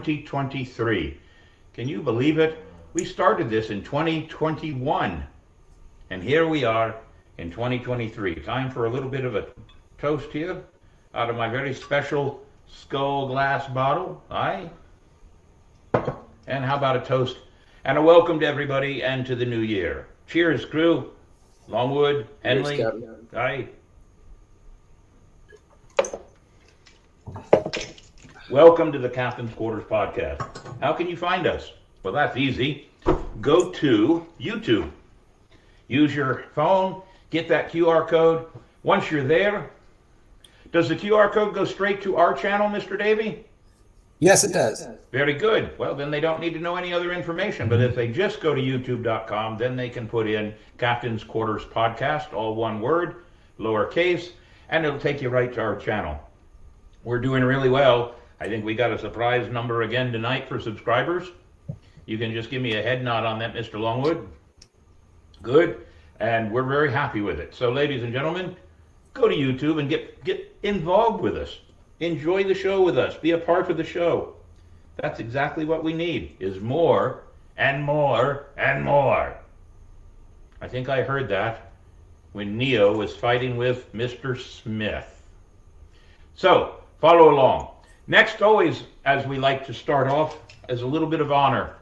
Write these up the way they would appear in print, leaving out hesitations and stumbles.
2023. Can you believe it? We started this in 2021, and here we are in 2023. Time for a little bit of a toast here out of my very special skull glass bottle. Aye. And how about a toast and a welcome to everybody and to the new year. Cheers, crew. Longwood, Henley. Cheers, Aye. Welcome to the Captain's Quarters podcast. How can you find us? Well, that's easy. Go to YouTube. Use your phone, get that QR code. Once you're there, does the QR code go straight to our channel, Mr. Davey? Yes, it does. Very good. Well, then they don't need to know any other information. But if they just go to youtube.com, then they can put in Captain's Quarters podcast, all one word, lowercase, and it'll take you right to our channel. We're doing really well. I think we got a surprise number again tonight for subscribers. You can just give me a head nod on that, Mr. Longwood. Good. And we're very happy with it. So, ladies and gentlemen, go to YouTube and get involved with us. Enjoy the show with us. Be a part of the show. That's exactly what we need, is more and more and more. I think I heard that when Neo was fighting with Mr. Smith. So, follow along. Next, always, as we like to start off, is a little bit of honor.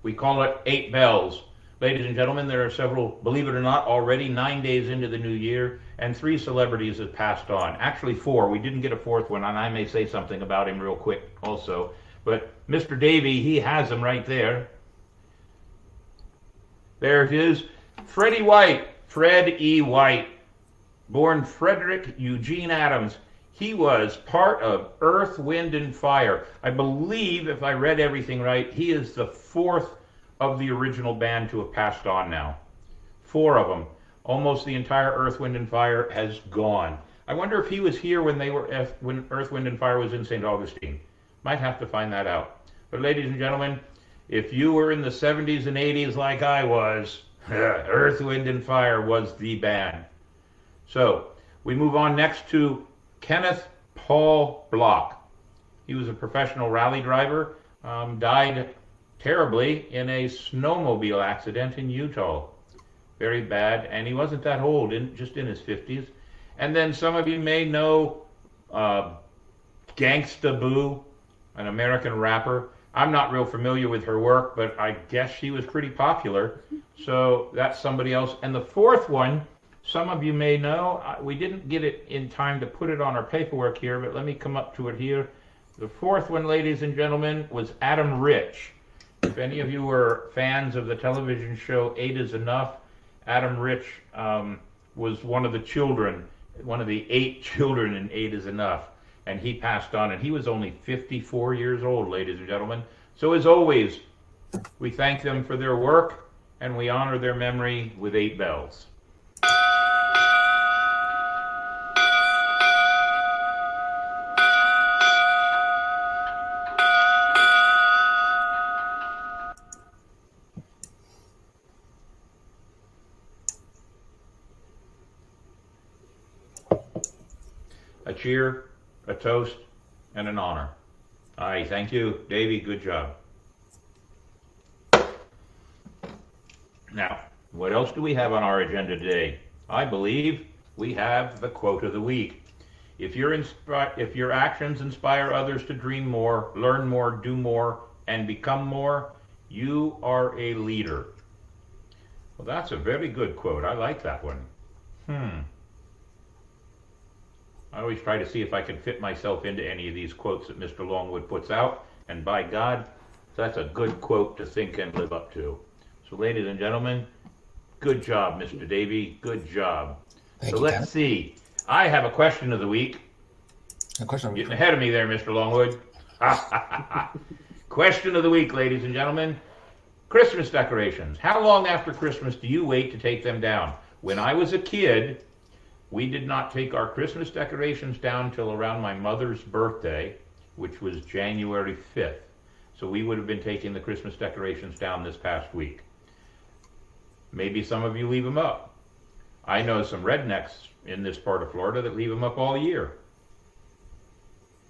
We call it 8 bells. Ladies and gentlemen, there are several, believe it or not, already 9 days into the new year, and 3 celebrities have passed on. Actually 4. We didn't get a 4th one, and I may say something about him real quick also. But Mr. Davey, he has him right there. There it is. Freddie White, Fred E. White, born Frederick Eugene Adams. He was part of Earth, Wind, and Fire. I believe, if I read everything right, he is the 4th of the original band to have passed on now. 4 of them. Almost the entire Earth, Wind, and Fire has gone. I wonder if he was here when when Earth, Wind, and Fire was in St. Augustine. Might have to find that out. But ladies and gentlemen, if you were in the 70s and 80s like I was, Earth, Wind, and Fire was the band. So, we move on next to Kenneth Paul Block. He was a professional rally driver, died terribly in a snowmobile accident in Utah. Very bad, and he wasn't that old, just in his 50s. And then some of you may know Gangsta Boo, an American rapper. I'm not real familiar with her work, but I guess she was pretty popular. So that's somebody else. And the 4th one, some of you may know, we didn't get it in time to put it on our paperwork here, but let me come up to it here. The 4th one, ladies and gentlemen, was Adam Rich. If any of you were fans of the television show 8 is Enough, Adam Rich was one of the children, one of the 8 children in 8 is Enough, and he passed on, and he was only 54 years old, ladies and gentlemen. So as always, we thank them for their work, and we honor their memory with 8 bells. A cheer, a toast, and an honor. Aye, thank you. Davey, good job. Now, What else do we have on our agenda today? I believe we have the quote of the week. If your actions inspire others to dream more, learn more, do more, and become more, you are a leader. Well, that's a very good quote. I like that one. I always try to see if I can fit myself into any of these quotes that Mr. Longwood puts out, and by God, that's a good quote to think and live up to. So, ladies and gentlemen, good job, Mr. Davey. Good job. Thank so you, let's Ken. see. I have a question of the week. A question. Getting ahead of me there, Mr. Longwood. Question of the week, ladies and gentlemen. Christmas decorations. How long after Christmas do you wait to take them down? When I was a kid, we did not take our Christmas decorations down till around my mother's birthday, which was January 5th. So we would have been taking the Christmas decorations down this past week. Maybe some of you leave them up. I know some rednecks in this part of Florida that leave them up all year.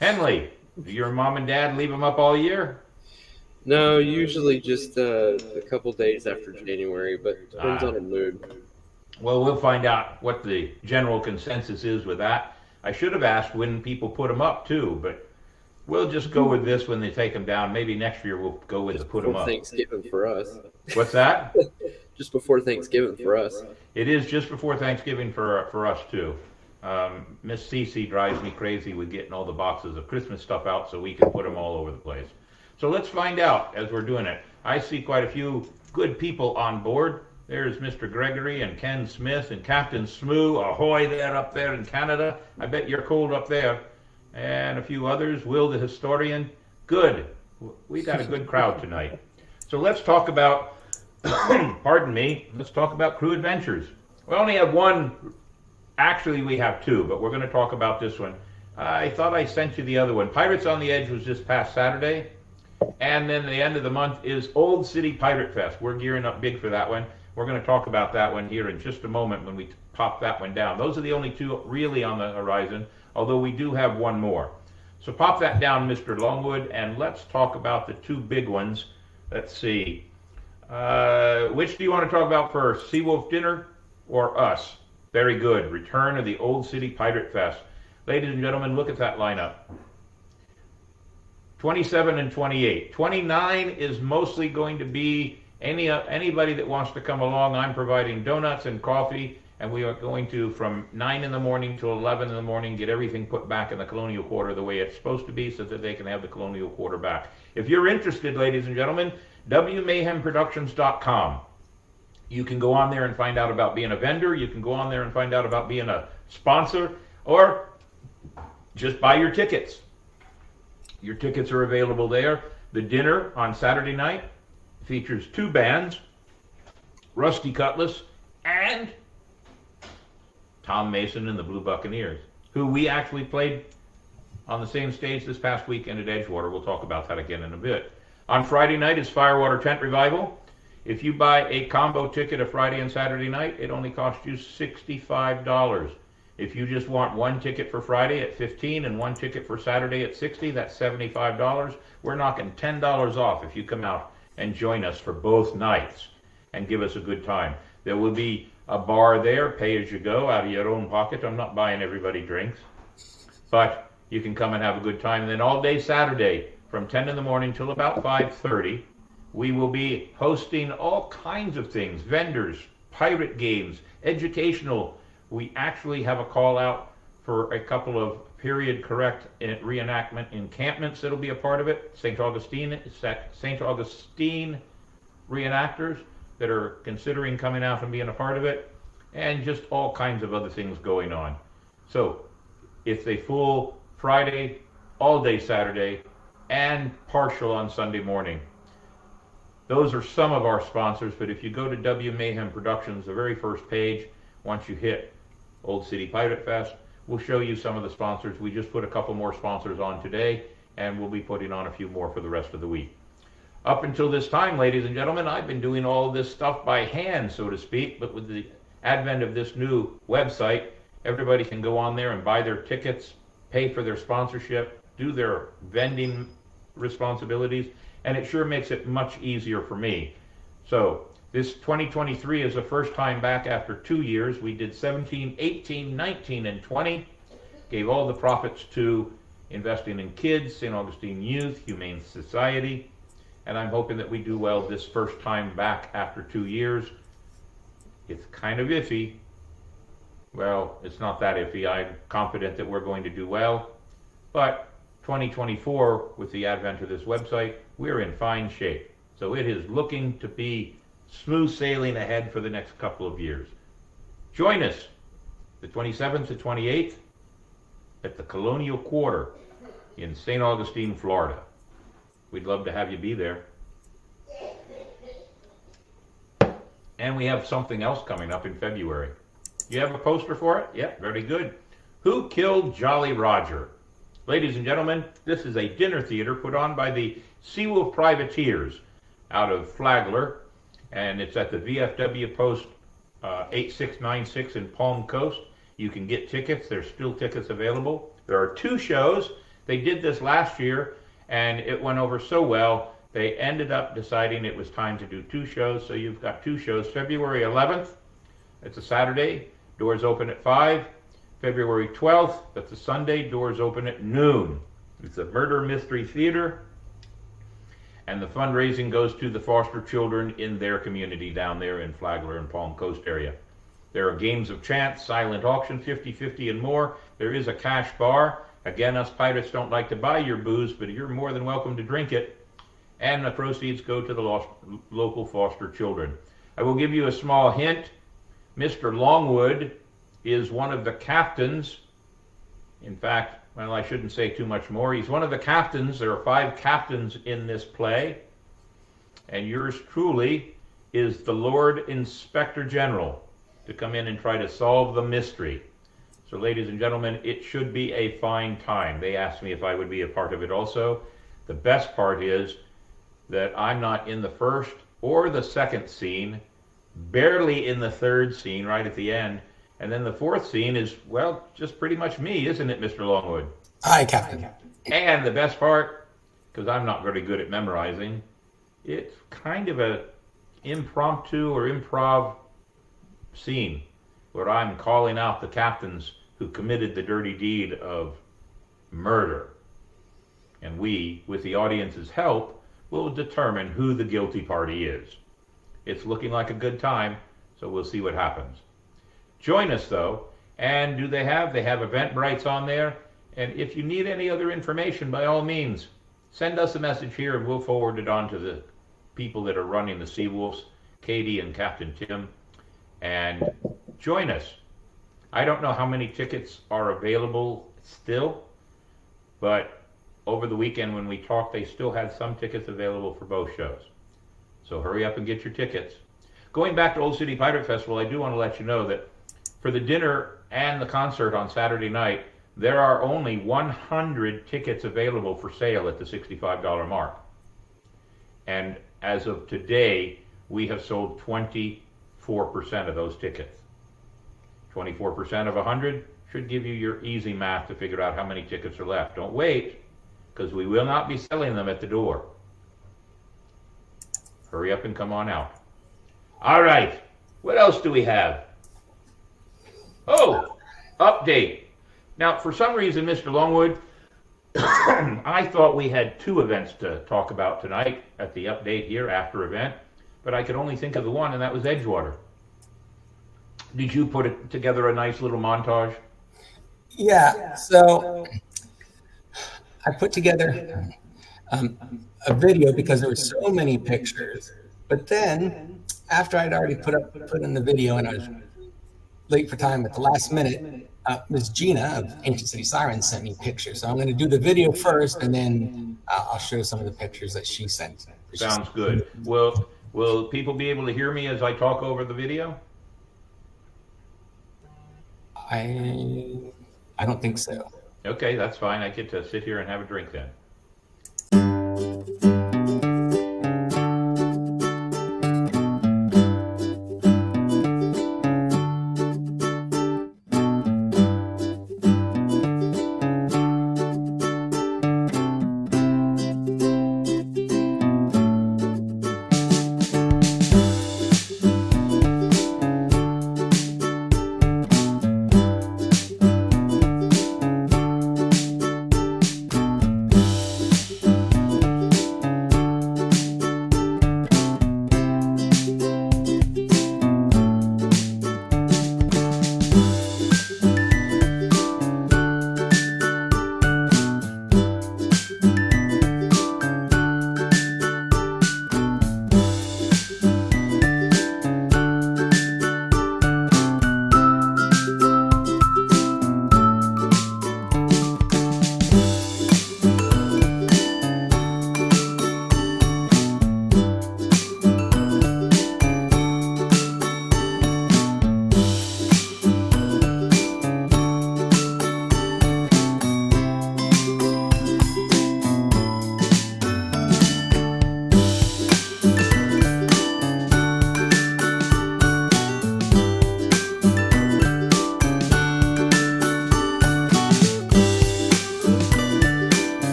Henley, do your mom and dad leave them up all year? No, usually just a couple days after January, but depends on the mood. Well, we'll find out what the general consensus is with that. I should have asked when people put them up too, but we'll just go with this when they take them down. Maybe next year we'll go with the put them up. Thanksgiving for us. What's that? Just before Thanksgiving for us. It is just before Thanksgiving for us too. Miss Cece drives me crazy with getting all the boxes of Christmas stuff out so we can put them all over the place. So let's find out as we're doing it. I see quite a few good people on board. There's Mr. Gregory and Ken Smith and Captain Smoo. Ahoy there up there in Canada. I bet you're cold up there. And a few others. Will the historian. Good. We got a good crowd tonight. So let's talk about, pardon me, let's talk about crew adventures. We only have one. Actually, we have two, but we're going to talk about this one. I thought I sent you the other one. Pirates on the Edge was this past Saturday. And then the end of the month is Old City Pirate Fest. We're gearing up big for that one. We're going to talk about that one here in just a moment when we pop that one down. Those are the only two really on the horizon, although we do have one more. So pop that down, Mr. Longwood, and let's talk about the two big ones. Let's see. Which do you want to talk about first? Seawolf Dinner or us? Very good. Return of the Old City Pirate Fest. Ladies and gentlemen, look at that lineup. 27 and 28. 29 is mostly going to be anybody that wants to come along. I'm providing donuts and coffee, and we are going to, from 9 in the morning till 11 in the morning, get everything put back in the Colonial Quarter the way it's supposed to be so that they can have the Colonial Quarter back. If you're interested, ladies and gentlemen, WMayhemProductions.com. You can go on there and find out about being a vendor. You can go on there and find out about being a sponsor, or just buy your tickets. Your tickets are available there. The dinner on Saturday night features two bands, Rusty Cutlass and Tom Mason and the Blue Buccaneers, who we actually played on the same stage this past weekend at Edgewater. We'll talk about that again in a bit. On Friday night is Firewater Tent Revival. If you buy a combo ticket of Friday and Saturday night, it only costs you $65. If you just want one ticket for Friday at $15 and one ticket for Saturday at $60, that's $75. We're knocking $10 off if you come out and join us for both nights and give us a good time. There will be a bar there, pay as you go, out of your own pocket. I'm not buying everybody drinks, but you can come and have a good time. And then all day Saturday from 10 in the morning till about 5:30, we will be hosting all kinds of things, vendors, pirate games, educational. We actually have a call out for a couple of period correct reenactment encampments that'll be a part of it. St. Augustine reenactors that are considering coming out and being a part of it, and just all kinds of other things going on. So it's a full Friday, all day Saturday, and partial on Sunday morning. Those are some of our sponsors, but if you go to W Mayhem Productions, the very first page, once you hit Old City Pirate Fest, we'll show you some of the sponsors. We just put a couple more sponsors on today, and we'll be putting on a few more for the rest of the week. Up until this time, ladies and gentlemen, I've been doing all this stuff by hand, so to speak, but with the advent of this new website, everybody can go on there and buy their tickets, pay for their sponsorship, do their vending responsibilities, and it sure makes it much easier for me. So This 2023 is the first time back after 2 years. We did 17, 18, 19, and 20. Gave all the profits to investing in kids, St. Augustine Youth, Humane Society, and I'm hoping that we do well this first time back after 2 years. It's kind of iffy. Well, it's not that iffy. I'm confident that we're going to do well, but 2024, with the advent of this website, we're in fine shape. So it is looking to be smooth sailing ahead for the next couple of years. Join us the 27th to 28th at the Colonial Quarter in St. Augustine, Florida. We'd love to have you be there. And we have something else coming up in February. You have a poster for it? Yep, very good. Who Killed Jolly Roger? Ladies and gentlemen, this is a dinner theater put on by the Seawolf Privateers out of Flagler, and it's at the VFW Post 8696 in Palm Coast. You can get tickets. There's still tickets available. There are 2 shows. They did this last year, and it went over so well, they ended up deciding it was time to do 2 shows. So you've got 2 shows. February 11th, it's a Saturday, doors open at 5. February 12th, that's a Sunday, doors open at noon. It's a murder mystery theater, and the fundraising goes to the foster children in their community down there in Flagler and Palm Coast area. There are games of chance, silent auction, 50-50 and more. There is a cash bar. Again, us pirates don't like to buy your booze, but you're more than welcome to drink it. And the proceeds go to the local foster children. I will give you a small hint. Mr. Longwood is one of the captains. In fact, well, I shouldn't say too much more. He's one of the captains. There are 5 captains in this play. And yours truly is the Lord Inspector General to come in and try to solve the mystery. So ladies and gentlemen, it should be a fine time. They asked me if I would be a part of it also. The best part is that I'm not in the first or the second scene, barely in the third scene right at the end. And then the 4th scene is, well, just pretty much me, isn't it, Mr. Longwood? Aye, Captain. And the best part, because I'm not very good at memorizing, it's kind of a impromptu or improv scene where I'm calling out the captains who committed the dirty deed of murder. And we, with the audience's help, will determine who the guilty party is. It's looking like a good time, so we'll see what happens. Join us, though, and they have Eventbrites on there, and if you need any other information, by all means, send us a message here and we'll forward it on to the people that are running the Seawolves, Katie and Captain Tim, and join us. I don't know how many tickets are available still, but over the weekend when we talked, they still had some tickets available for both shows. So hurry up and get your tickets. Going back to Old City Pirate Festival, I do want to let you know that for the dinner and the concert on Saturday night, there are only 100 tickets available for sale at the $65 mark. And as of today, we have sold 24% of those tickets. 24% of 100 should give you your easy math to figure out how many tickets are left. Don't wait, because we will not be selling them at the door. Hurry up and come on out. All right, what else do we have? Oh, update. Now, for some reason, Mr. Longwood, I thought we had 2 events to talk about tonight at the update here after event, but I could only think of the one, and that was Edgewater. Did you put together a nice little montage? Yeah, so I put together a video because there were so many pictures, but then after I'd already put in the video and I was late for time at the last minute, Ms. Gina of Ancient City Sirens sent me pictures. So I'm going to do the video first, and then I'll show some of the pictures that she sent. Sounds good. Will people be able to hear me as I talk over the video? I don't think so. Okay, that's fine. I get to sit here and have a drink then.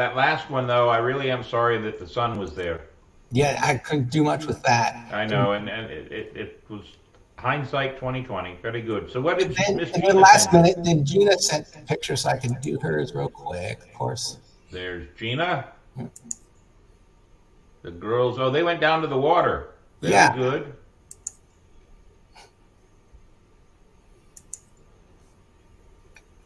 that last one, though, I really am sorry that the son was there. Yeah, I couldn't do much with that. I know, and it was hindsight 2020. Very good. So what did Miss And Gina then last send? minute, then Gina sent a picture so I can do hers real quick, of course. There's Gina. The girls, they went down to the water. Very Yeah. good.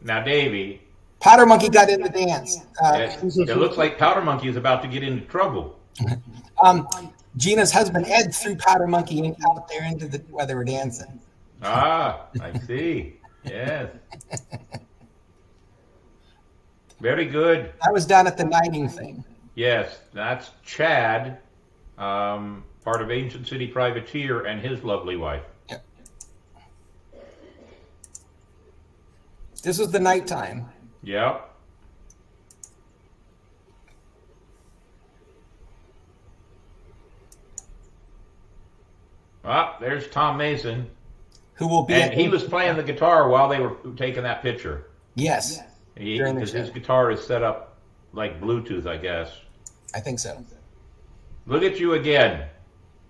Now, Davey, Powder Monkey got in the dance. it looks like Powder Monkey is about to get into trouble. Gina's husband Ed threw Powder Monkey out there into the while they were dancing. Ah, I see. Yes. Very good. I was down at the knighting thing. Yes, that's Chad, part of Ancient City Privateer, and his lovely wife. Yeah. This was the nighttime. Yep. Ah, there's Tom Mason. Who will be? And he was playing the guitar while they were taking that picture. Yes. During the Because show. his guitar is set up like Bluetooth, I guess. I think so. Look at you again.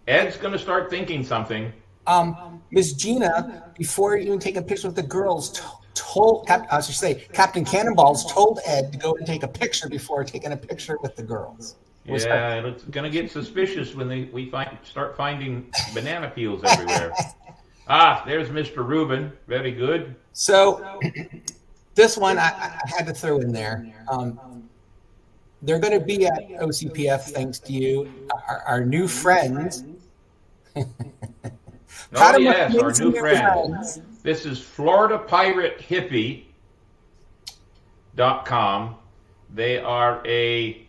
Ed's going to start thinking something. Miss Gina, before even taking pictures with the girls, Captain Cannonballs told Ed to go and take a picture before taking a picture with the girls. Yeah, it's going to get suspicious when we start finding banana peels everywhere. There's Mr. Rubin. Very good. So this one I had to throw in there. They're going to be at OCPF thanks to you, our new friends. Oh, yes, our new friends. This is FloridaPirateHippie.com. They are a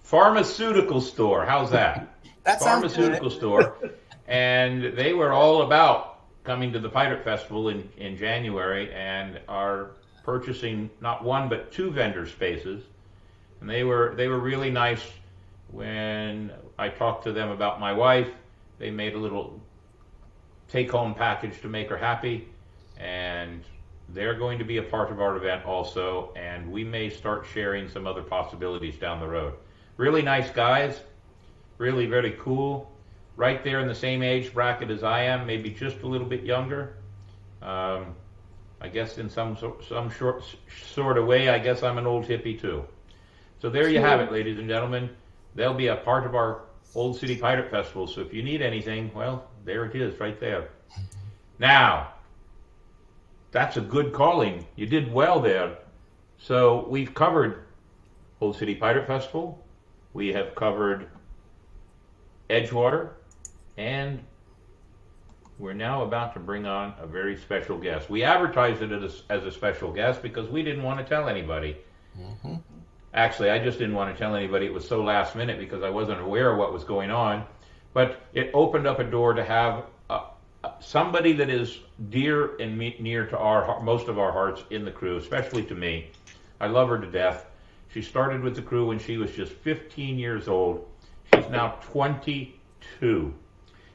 pharmaceutical store. How's that? That sounds pharmaceutical good. store. And they were all about coming to the Pirate Festival in January and are purchasing not one but two vendor spaces. And they were really nice when I talked to them about my wife. They made a little take-home package to make her happy, and they're going to be a part of our event also, and we may start sharing some other possibilities down the road. Really nice guys, really very cool, right there in the same age bracket as I am, maybe just a little bit younger. I guess in some sort of way, I guess I'm an old hippie too. So there you have it, ladies and gentlemen. They'll be a part of our Old City Pirate Festival, so if you need anything, well, there it is, right there. Now, that's a good calling. You did well there. So we've covered Old City Pirate Festival. We have covered Edgewater. And we're now about to bring on a very special guest. We advertised it as a special guest because we didn't want to tell anybody. Mm-hmm. Actually, I just didn't want to tell anybody. It was so last minute because I wasn't aware of what was going on. But it opened up a door to have somebody that is dear and near to most of our hearts in the crew, especially to me. I love her to death. She started with the crew when she was just 15 years old. She's now 22.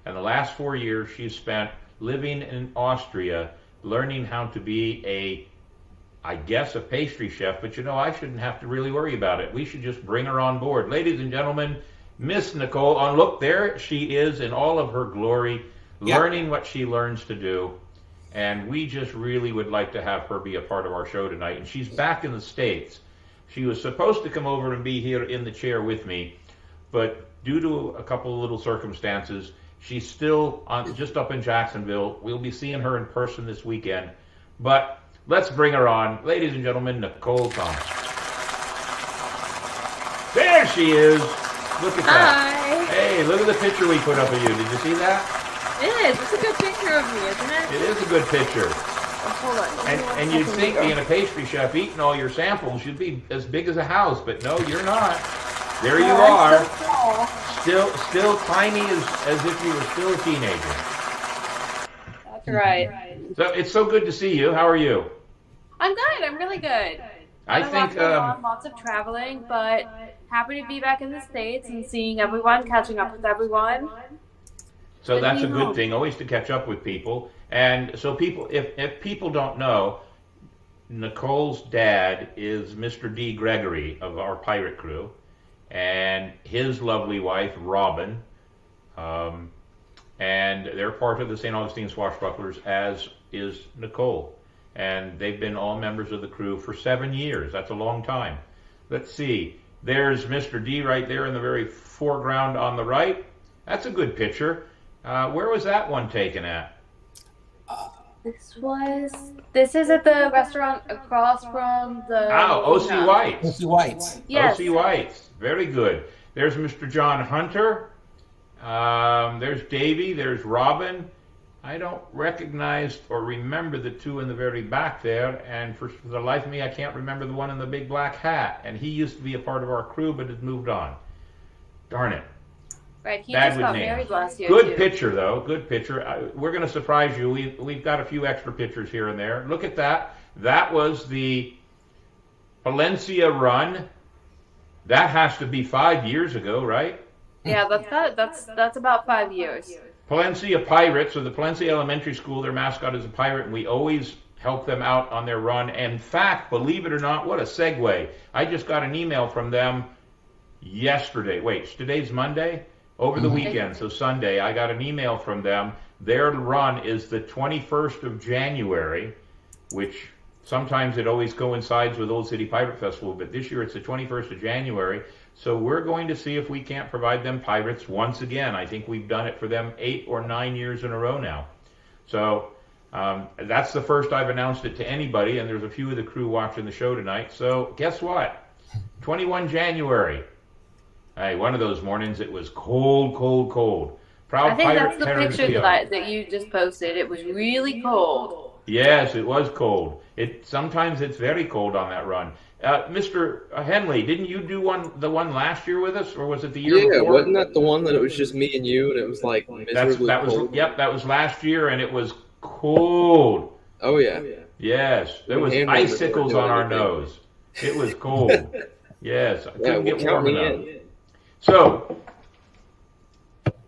And the last 4 years she's spent living in Austria, learning how to be I guess a pastry chef, but I shouldn't have to really worry about it. We should just bring her on board. Ladies and gentlemen, Miss Nicole, look, there she is in all of her glory, learning what she learns to do. And we just really would like to have her be a part of our show tonight. And she's back in the States. She was supposed to come over and be here in the chair with me, but due to a couple of little circumstances, she's still just up in Jacksonville. We'll be seeing her in person this weekend. But let's bring her on. Ladies and gentlemen, Nicole Thomas. There she is. Look at that. Hi. Hey, look at the picture we put up of you. Did you see that? It is. It's a good picture of me, isn't it? It is a good picture. Hold on. And you'd think being a pastry chef, eating all your samples, you'd be as big as a house, but no, you're not. There you are. Still tiny as if you were still a teenager. That's right. So it's so good to see you. How are you? I'm good. I'm really good. I think lots of traveling, but happy to be back in the States and seeing everyone, catching up with everyone. so Good that's to a be good home. thing, always to catch up with people. And so people, if people don't know, Nicole's dad is Mr. D. Gregory of our pirate crew, and his lovely wife, Robin, and they're part of the St. Augustine Swashbucklers, as is Nicole. And they've been all members of the crew for 7 years. That's a long time. Let's see. There's Mr. D right there in the very foreground on the right. That's a good picture. Where was that one taken at? This is at the restaurant across from the... Oh, O.C. White's. O.C. White's. Yes. O.C. White's. Very good. There's Mr. John Hunter. There's Davey. There's Robin. I don't recognize or remember the two in the very back there, and for the life of me, I can't remember the one in the big black hat. And he used to be a part of our crew, but has moved on. Darn it. Right, he Bad just with got names. married last year, Good too. picture, though. Good picture. We're going to surprise you. We've got a few extra pictures here and there. Look at that. That was the Palencia run. That has to be 5 years ago, right? Yeah, that's about 5 years. Palencia Pirates, or the Palencia Elementary School, their mascot is a pirate, and we always help them out on their run. And in fact, believe it or not, what a segue. I just got an email from them yesterday. Wait, today's Monday? Over the weekend, so Sunday, I got an email from them. Their run is the 21st of January, which sometimes it always coincides with Old City Pirate Festival, but this year it's the 21st of January. So we're going to see if we can't provide them pirates once again. I think we've done it for them 8 or 9 years in a row now. So that's the first I've announced it to anybody, and there's a few of the crew watching the show tonight. So guess what? 21 January. Hey, one of those mornings it was cold, cold, cold. Proud I think pirate that's the Terrence picture Hill. that you just posted. It was really cold. Yes, it was cold. Sometimes it's very cold on that run. Mr. Henley, didn't you do the one last year with us, or was it the year before? Yeah, wasn't that the one that it was just me and you, and it was like miserably cold? That was last year, and it was cold. Oh yeah. Yes, there was Henley was icicles doing on our everything. nose. It was cold. Yes, I couldn't get count warm me enough. in. So,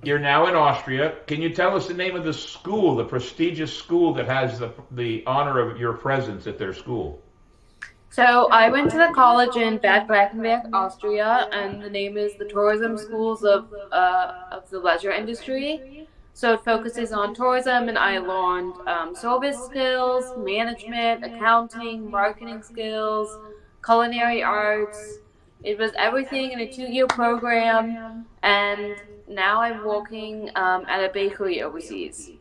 you're now in Austria. Can you tell us the name of the school, the prestigious school that has the honor of your presence at their school? So I went to the college in Bad Blankenberg, Austria, and the name is the Tourism Schools of the Leisure Industry. So it focuses on tourism, and I learned service skills, management, accounting, marketing skills, culinary arts. It was everything in a 2-year program, and now I'm working at a bakery overseas.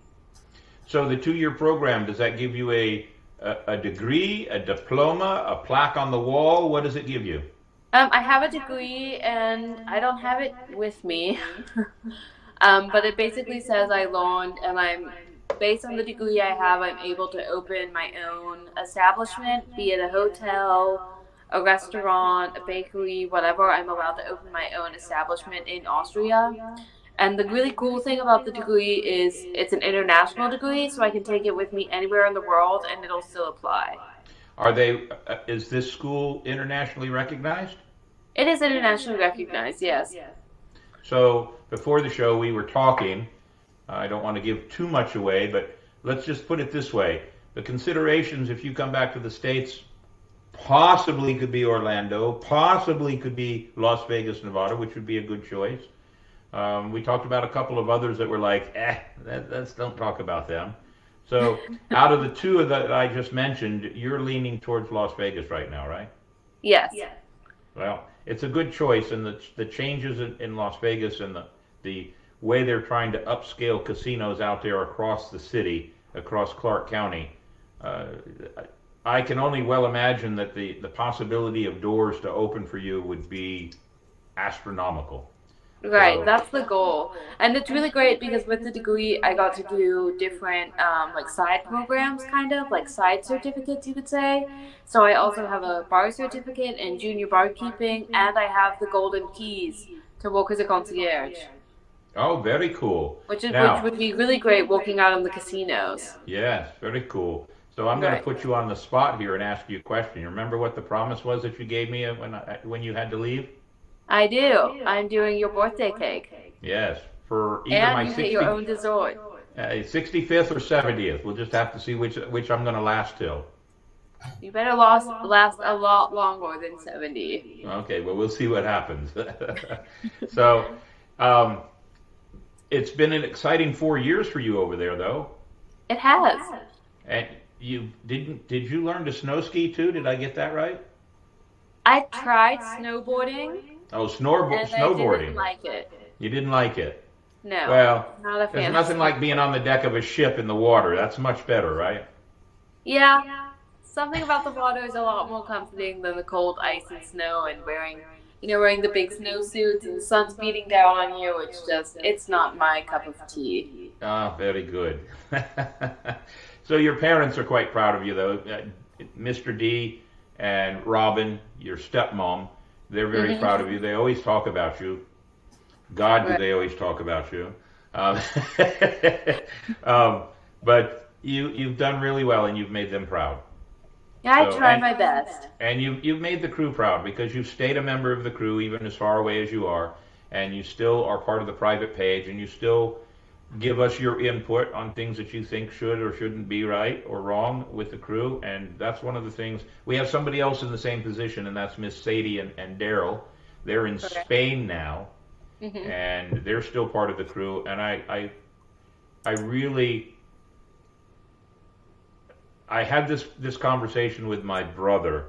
So the 2-year program, does that give you a degree, a diploma, a plaque on the wall? What does it give you? I have a degree, and I don't have it with me. But it basically says I learned, and based on the degree I have, I'm able to open my own establishment, be it a hotel, a restaurant, a bakery, whatever. I'm allowed to open my own establishment in Austria. And the really cool thing about the degree is it's an international degree, so I can take it with me anywhere in the world, and it'll still apply. Is this school internationally recognized? It is internationally recognized, yes. So before the show, we were talking. I don't want to give too much away, but let's just put it this way. The considerations, if you come back to the States, possibly could be Orlando, possibly could be Las Vegas, Nevada, which would be a good choice. We talked about a couple of others that were like, let's don't talk about them. So out of the two that I just mentioned, you're leaning towards Las Vegas right now, right? Yes. Well, it's a good choice, and the changes in Las Vegas and the way they're trying to upscale casinos out there across the city, across Clark County, I can only well imagine that the possibility of doors to open for you would be astronomical. Right, So- that's the goal. And it's really great because with the degree, I got to do different like side programs, kind of like side certificates, you could say. So I also have a bar certificate in junior barkeeping, and I have the golden keys to work as a concierge, Oh, very cool. which Now- would be really great working out in the casinos. Yes, very cool. So I'm going to Right. put you on the spot here and ask you a question. You remember what the promise was that you gave me when you had to leave? I do. I'm doing your birthday cake, Yes, for either my and you get your own 60, dessert. 65th or 70th. We'll just have to see which I'm going to last till. You better last a lot longer than 70. Okay, well, we'll see what happens. So, it's been an exciting 4 years for you over there, though. It has. And did you learn to snow ski too? Did I get that right? I tried snowboarding. Oh, And snowboarding. I didn't like it. You didn't like it. No. Well, not a fan. there's nothing like being on the deck of a ship in the water. That's much better, right? Yeah. Something about the water is a lot more comforting than the cold ice and snow and wearing the big snowsuits and the sun's beating down on you. It's not my cup of tea. Ah, very good. So your parents are quite proud of you, though. Mr. D and Robin, your stepmom, they're very proud of you. They always talk about you. God, do they always talk about you. But you've done really well, and you've made them proud. Yeah, I try my best. And you've made the crew proud because you've stayed a member of the crew even as far away as you are, and you still are part of the private page, and you still give us your input on things that you think should or shouldn't be right or wrong with the crew. And that's one of the things. We have somebody else in the same position, and that's Miss Sadie and Daryl. They're in Spain now, and they're still part of the crew. And I had this conversation with my brother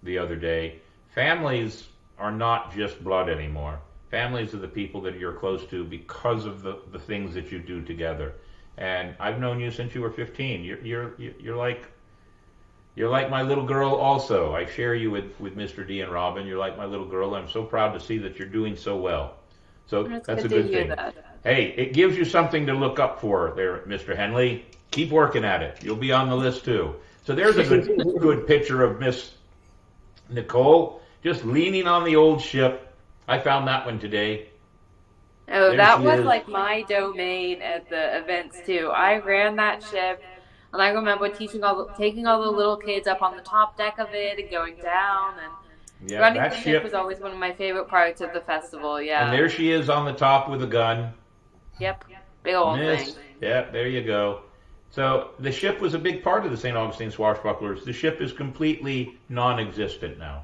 the other day. Families are not just blood anymore. Families are the people that you're close to because of the things that you do together. And I've known you since you were 15. You're like my little girl also. I share you with Mr. D and Robin. You're like my little girl. I'm so proud to see that you're doing so well. So that's a good thing. Hey, it gives you something to look up for there, Mr. Henley. Keep working at it. You'll be on the list too. So there's a good picture of Miss Nicole just leaning on the old ship. I found that one today. Oh, There that she was is. like my domain at the events too. I ran that ship, and I remember taking all the little kids up on the top deck of it and going down. And Yeah, running that the ship ship. was always one of my favorite parts of the festival. Yeah. And there she is on the top with a gun. Yep. Big old Miss. thing. Yeah, there you go. So the ship was a big part of the St. Augustine Swashbucklers. The ship is completely non-existent now.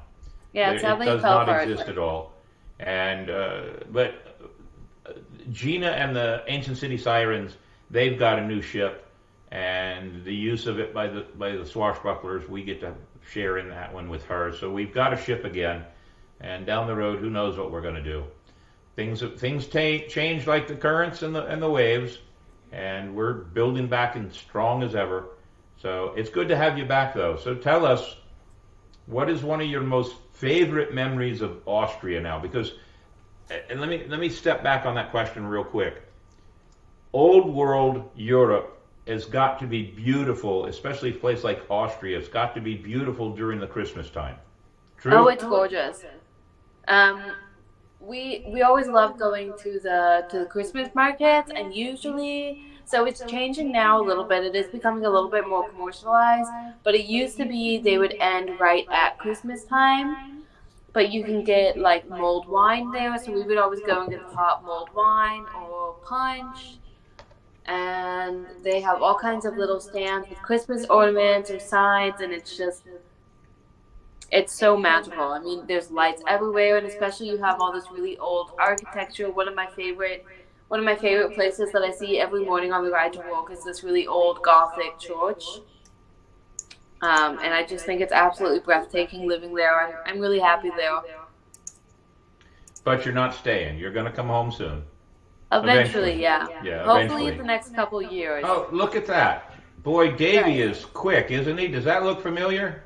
Yeah, it sadly does fell not apart. exist at all. And but Gina and the Ancient City Sirens, they've got a new ship, and the use of it by the Swashbucklers, we get to share in that one with her. So we've got a ship again, and down the road, who knows what we're going to do? Things change like the currents and the waves, and we're building back and strong as ever. So it's good to have you back, though. So tell us, what is one of your most favorite memories of Austria now? Because, and let me step back on that question real quick. Old world Europe has got to be beautiful, especially a place like Austria. It's got to be beautiful during the Christmas time. True? Oh, it's gorgeous. We always love going to the Christmas markets, and usually, so it's changing now a little bit. It is becoming a little bit more commercialized, but it used to be they would end right at Christmas time. But you can get like mulled wine there, so we would always go and get hot mulled wine or punch. And they have all kinds of little stands with Christmas ornaments or signs, and it's so magical. I mean, there's lights everywhere, and especially you have all this really old architecture. One of my favorite places that I see every morning on the ride to work is this really old Gothic church. And I just think it's absolutely breathtaking living there. I'm really happy there. But you're not staying. You're going to come home soon. Eventually, yeah. Yeah, Hopefully eventually. in the next couple years. Oh, look at that. Boy, Davey is quick, isn't he? Does that look familiar?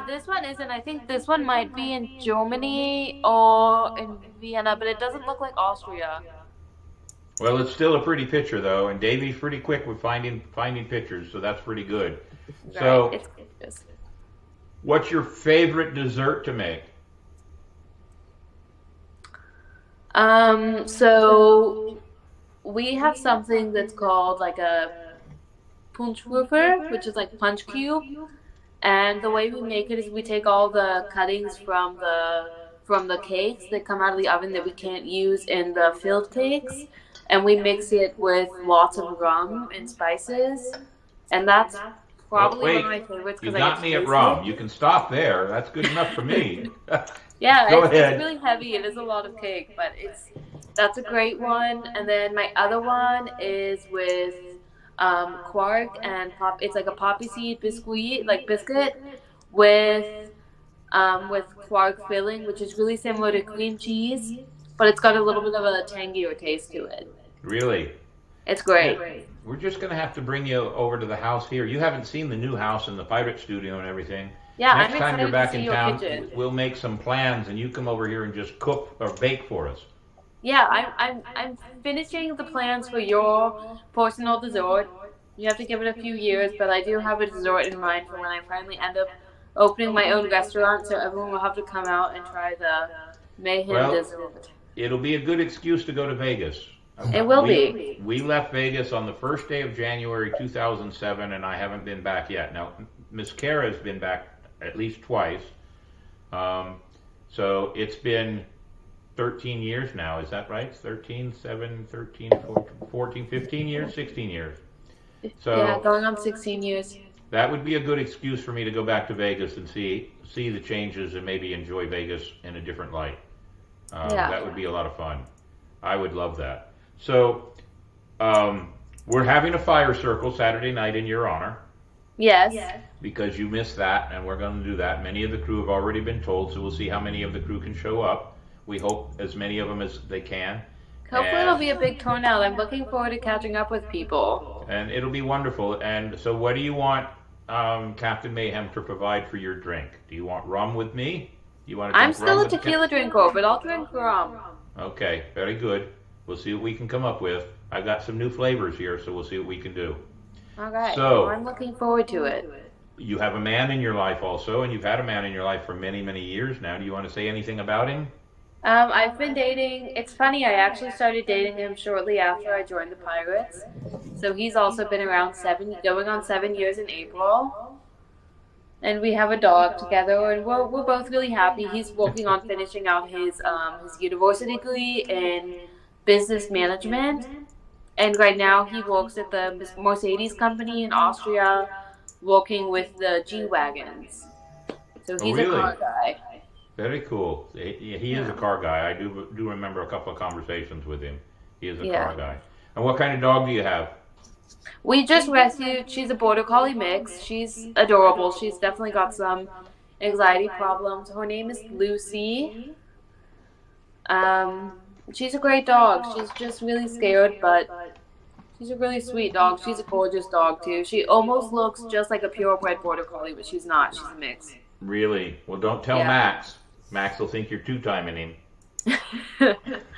This one isn't. I think this one might be in Germany or in Vienna, but it doesn't look like Austria. Well, it's still a pretty picture, though, and Davey's pretty quick with finding pictures, so that's pretty good. Right. So, It's gorgeous. what's your favorite dessert to make? So we have something that's called like a Punschwürfel, which is like punch cube. And the way we make it is we take all the cuttings from the cakes that come out of the oven that we can't use in the filled cakes, and we mix it with lots of rum and spices, and that's probably wait. one of my favorites You because I got get me to at taste rum. it. You can stop there. That's good enough for me. Yeah, Go it's ahead. really heavy. It is a lot of cake, but that's a great one. And then my other one is with quark and pop. It's like a poppy seed biscuit, like biscuit, with quark filling, which is really similar to cream cheese, but it's got a little bit of a tangier taste to it. Really? It's Yeah. great. We're just going to have to bring you over to the house here. You haven't seen the new house and the pirate studio and everything. Yeah, Next I'm time you're excited to back see in your town, kitchen. we'll make some plans and you come over here and just cook or bake for us. Yeah, I'm finishing the plans for your personal dessert. You have to give it a few years, but I do have a dessert in mind for when I finally end up opening my own restaurant, so everyone will have to come out and try the Mayhem Well, dessert. it'll be a good excuse to go to Vegas. It will be. We left Vegas on the first day of January 2007, and I haven't been back yet. Now, Miss Kara's been back at least twice. So it's been 13 years now. Is that right? 13, 7, 13, 14, 15 years, 16 years. So Yeah, going on 16 years. that would be a good excuse for me to go back to Vegas and see the changes and maybe enjoy Vegas in a different light. Yeah. That would be a lot of fun. I would love that. So we're having a fire circle Saturday night in your honor Yes. because you missed that, and we're going to do that. Many of the crew have already been told, so we'll see how many of the crew can show up. We hope as many of them as they can. Hopefully it'll be a big turnout. I'm looking forward to catching up with people. And it'll be wonderful. And so what do you want Captain Mayhem to provide for your drink? Do you want rum with me? You want to I'm drink still rum a with the tequila drinker, but I'll drink rum. Okay, very good. We'll see what we can come up with. I've got some new flavors here, so we'll see what we can do. Okay. So- Well, I'm looking forward to it. You have a man in your life also, and you've had a man in your life for many, many years now. Do you want to say anything about him? I've been dating. It's funny, I actually started dating him shortly after I joined the Pirates. So he's also been around going on 7 years in April. And we have a dog together, and we're both really happy. He's working on finishing out his university degree in business management. And right now he works at the Mercedes company in Austria, working with the G-Wagons. So he's really? a car guy. Very cool. He is a car guy. I do remember a couple of conversations with him. He is a car guy. And what kind of dog do you have? We just rescued, she's a border collie mix. She's adorable. She's definitely got some anxiety problems. Her name is Lucy. She's a great dog. She's just really scared, but she's a really sweet dog. She's a gorgeous dog, too. She almost looks just like a purebred border collie, but she's not. She's a mix. Really? Well, don't tell Yeah. Max. Max will think you're two-timing him.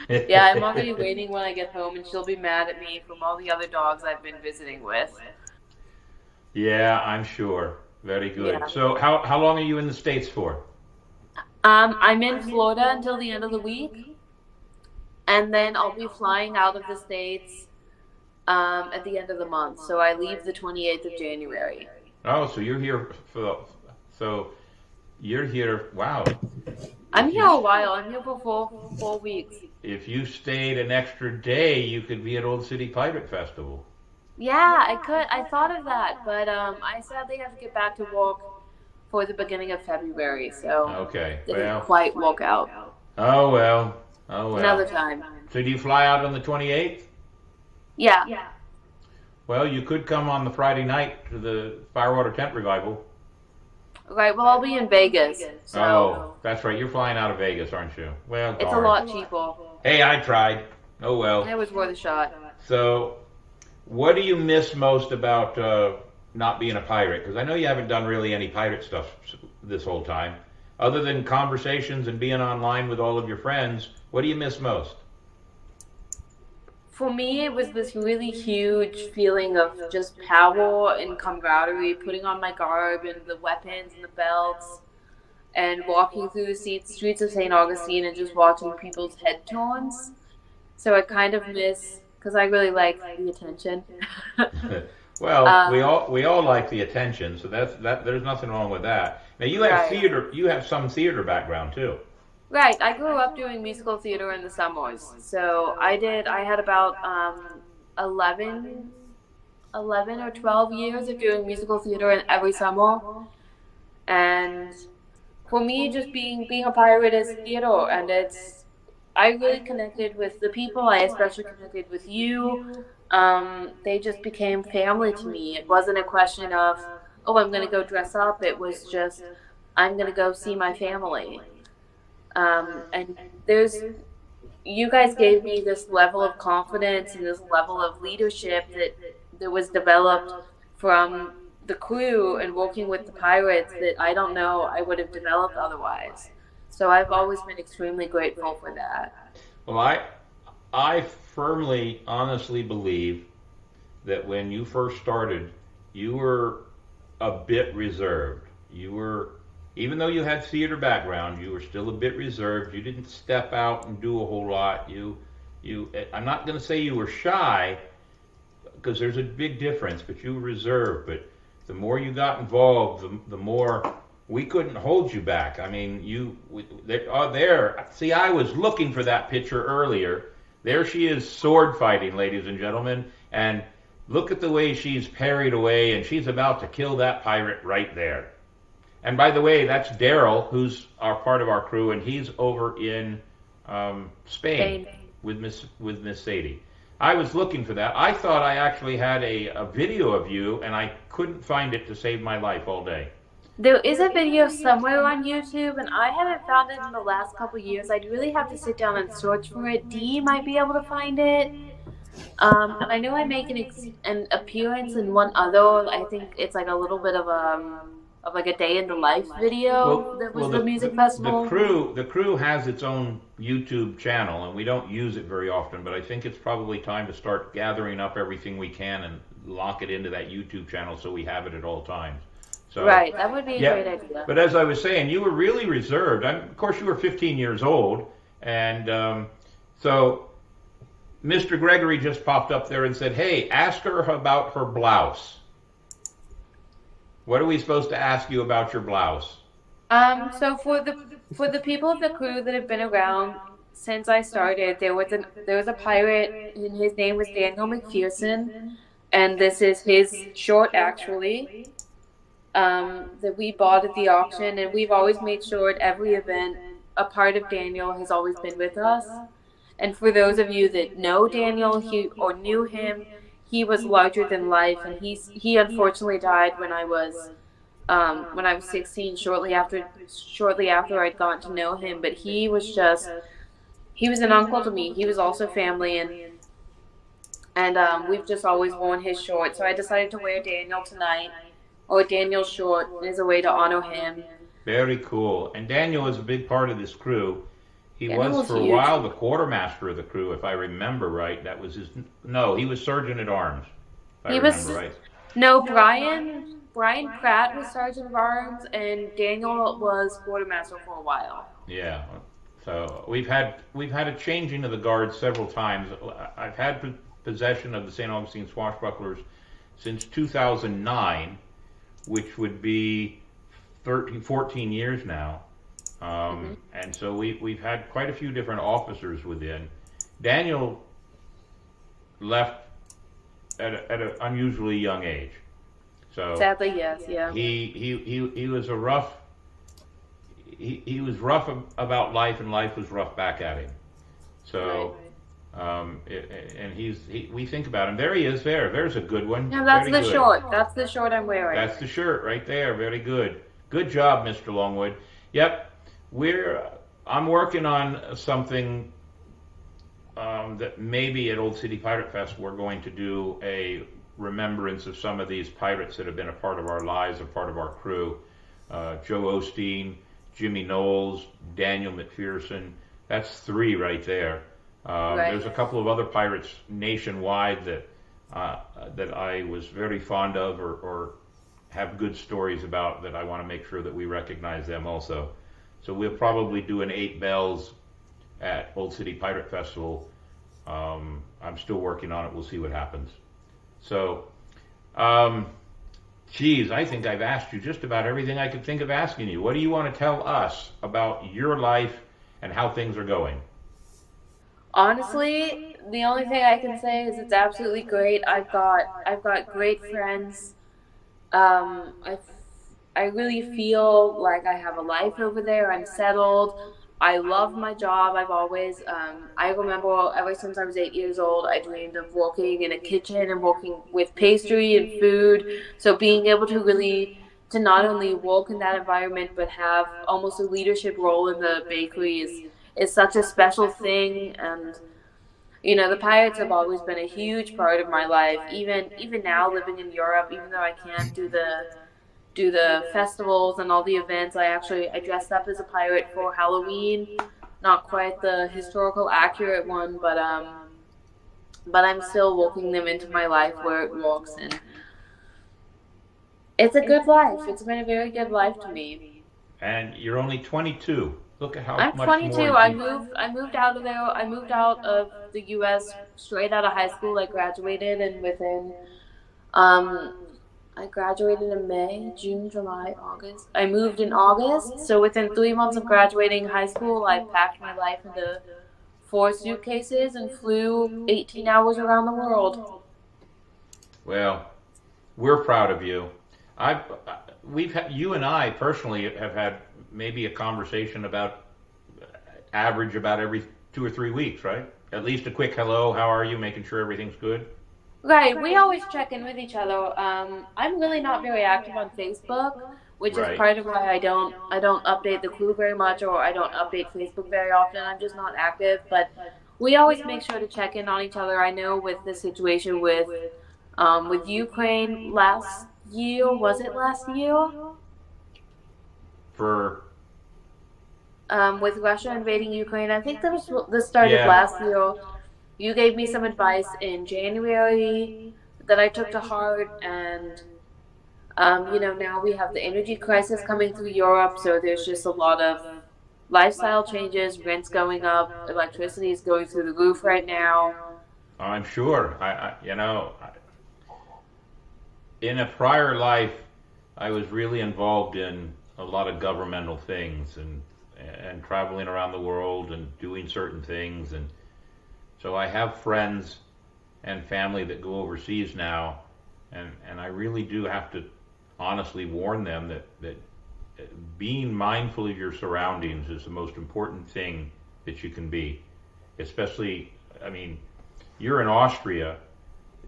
Yeah, I'm already waiting when I get home, and she'll be mad at me from all the other dogs I've been visiting with. Yeah, I'm sure. Very good. Yeah. So how long are you in the States for? I'm in Florida until the end of the week, and then I'll be flying out of the States at the end of the month. So I leave the 28th of January. Oh, so you're here wow. I'm here a while. I'm here for four weeks. If you stayed an extra day, you could be at Old City Pirate Festival. Yeah, I could. I thought of that, but I sadly have to get back to work for the beginning of February, so Okay. didn't Well. quite work out. Oh well. Another time. So do you fly out on the 28th? Yeah. Well, you could come on the Friday night to the Firewater Tent Revival. Right. Well, I'll be in Vegas, so Oh, that's right. You're flying out of Vegas, aren't you? Well, it's a darn. lot cheaper. Hey, I tried. Oh well. It was worth a shot. So, what do you miss most about not being a pirate? Because I know you haven't done really any pirate stuff this whole time. Other than conversations and being online with all of your friends, what do you miss most? For me, it was this really huge feeling of just power and camaraderie, putting on my garb and the weapons and the belts, and walking through the streets of St. Augustine and just watching people's head turns. So I kind of miss, because I really like the attention. Well, we all like the attention, so that. There's nothing wrong with that. Now you have Right. theater. You have some theater background too. Right, I grew up doing musical theater in the summers. So I had about 11 11 or 12 years of doing musical theater in every summer. And for me, just being a pirate is theater, and I really connected with the people. I especially connected with you. They just became family to me. It wasn't a question of, oh, I'm going to go dress up. It was just, I'm going to go see my family. And you guys gave me this level of confidence and this level of leadership that was developed from the crew and working with the pirates that I don't know I would have developed otherwise. So I've always been extremely grateful for that. Well, I firmly, honestly believe that when you first started, you were a bit reserved. You were, even though you had theater background, you were still a bit reserved. You didn't step out and do a whole lot. I'm not going to say you were shy, because there's a big difference, but you were reserved. But the more you got involved, the more we couldn't hold you back. I mean, see, I was looking for that picture earlier. There she is, sword fighting, ladies and gentlemen, and look at the way she's parried away, and she's about to kill that pirate right there. And by the way, that's Daryl, who's part of our crew, and he's over in Spain with Miss Sadie. I was looking for that. I thought I actually had a video of you, and I couldn't find it to save my life all day. There is a video somewhere on YouTube, and I haven't found it in the last couple years. I'd really have to sit down and search for it. Dee might be able to find it. And I know I make an appearance in one other. I think it's like a little bit of like a day in the life video the music festival. The crew has its own YouTube channel, and we don't use it very often, but I think it's probably time to start gathering up everything we can and lock it into that YouTube channel so we have it at all times. So, right, that would be a great idea. But as I was saying, you were really reserved. Of course, you were 15 years old, and so Mr. Gregory just popped up there and said, hey, ask her about her blouse. What are we supposed to ask you about your blouse? So for the people of the crew that have been around since I started, there was a pirate, and his name was Daniel McPherson, and this is his short actually, that we bought at the auction, and we've always made sure at every event a part of Daniel has always been with us. And for those of you that know Daniel or knew him, he was larger than life, and he unfortunately died when I was 16, shortly after I'd gotten to know him. But he was an uncle to me. He was also family, and we've just always worn his short. So I decided to wear Daniel tonight, or Daniel's short, as a way to honor him. Very cool. And Daniel is a big part of this crew. He was for huge. a while the quartermaster of the crew, if I remember right. That was he was sergeant at arms. If I remember right. No, Brian Pratt was sergeant of arms, and Daniel was quartermaster for a while. Yeah. So we've had a changing of the guard several times. I've had possession of the St. Augustine Swashbucklers since 2009, which would be 14 years now. And so we've had quite a few different officers within. Daniel left at an unusually young age. So sadly, yes, yeah. He was he was rough about life, and life was rough back at him. So and we think about him. There he is. There's a good one. No, that's the short. That's the short I'm wearing. That's the shirt right there. Very good. Good job, Mr. Longwood. Yep. I'm working on something that maybe at Old City Pirate Fest we're going to do a remembrance of some of these pirates that have been a part of our lives, a part of our crew. Joe Osteen, Jimmy Knowles, Daniel McPherson. That's 3 right there. Right. There's a couple of other pirates nationwide that I was very fond of or have good stories about that I want to make sure that we recognize them also. So we'll probably do an 8 bells at Old City Pirate Festival. I'm still working on it. We'll see what happens. So, I think I've asked you just about everything I could think of asking you. What do you want to tell us about your life and how things are going? Honestly, the only thing I can say is it's absolutely great. I've got great friends. I really feel like I have a life over there. I'm settled. I love my job. I remember ever since I was 8 years old, I dreamed of working in a kitchen and working with pastry and food. So being able to to not only work in that environment, but have almost a leadership role in the bakery is such a special thing. And the Pirates have always been a huge part of my life. Even now, living in Europe, even though I can't do the festivals and all the events, I dressed up as a pirate for Halloween. Not quite the historical accurate one, but I'm still working them into my life where it works, and it's a good life. It's been a very good life to me. And you're only 22. Look at how I'm much more 22. you. I moved out of there. I moved out of the U.S. straight out of high school. I graduated, and um, I graduated in May, June, July, August. I moved in August, so within 3 months of graduating high school, I packed my life into 4 suitcases and flew 18 hours around the world. Well, we're proud of you. I've we've had, you and I personally have had maybe a conversation about average about every 2 or 3 weeks, right? At least a quick hello, how are you, making sure everything's good. Right, we always check in with each other. I'm really not very active on Facebook, which is Right. part of why I don't update the crew very much, or I don't update Facebook very often. I'm just not active, but we always make sure to check in on each other. I know with the situation with Ukraine last year, was it last year? For With Russia invading Ukraine, I think this started yeah, last year. You gave me some advice in January that I took to heart, and now we have the energy crisis coming through Europe, so there's just a lot of lifestyle changes, rents going up, electricity is going through the roof right now. I'm sure. In a prior life, I was really involved in a lot of governmental things and traveling around the world and doing certain things, and so I have friends and family that go overseas now, and I really do have to honestly warn them that being mindful of your surroundings is the most important thing that you can be. Especially, I mean, you're in Austria,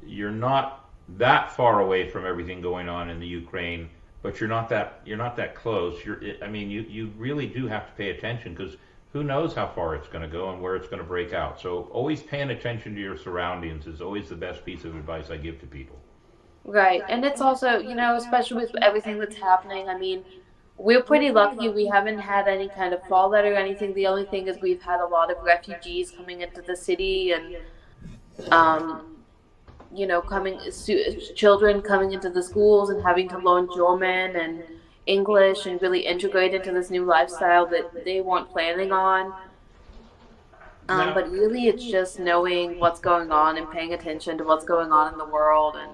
you're not that far away from everything going on in the Ukraine, but you're not that close. I mean, you really do have to pay attention because who knows how far it's going to go and where it's going to break out. So always paying attention to your surroundings is always the best piece of advice I give to people. Right. And it's also, especially with everything that's happening, I mean, we're pretty lucky we haven't had any kind of fallout or anything. The only thing is we've had a lot of refugees coming into the city, and um, children coming into the schools and having to learn German and English and really integrate into this new lifestyle that they weren't planning on. Now, But really, it's just knowing what's going on and paying attention to what's going on in the world and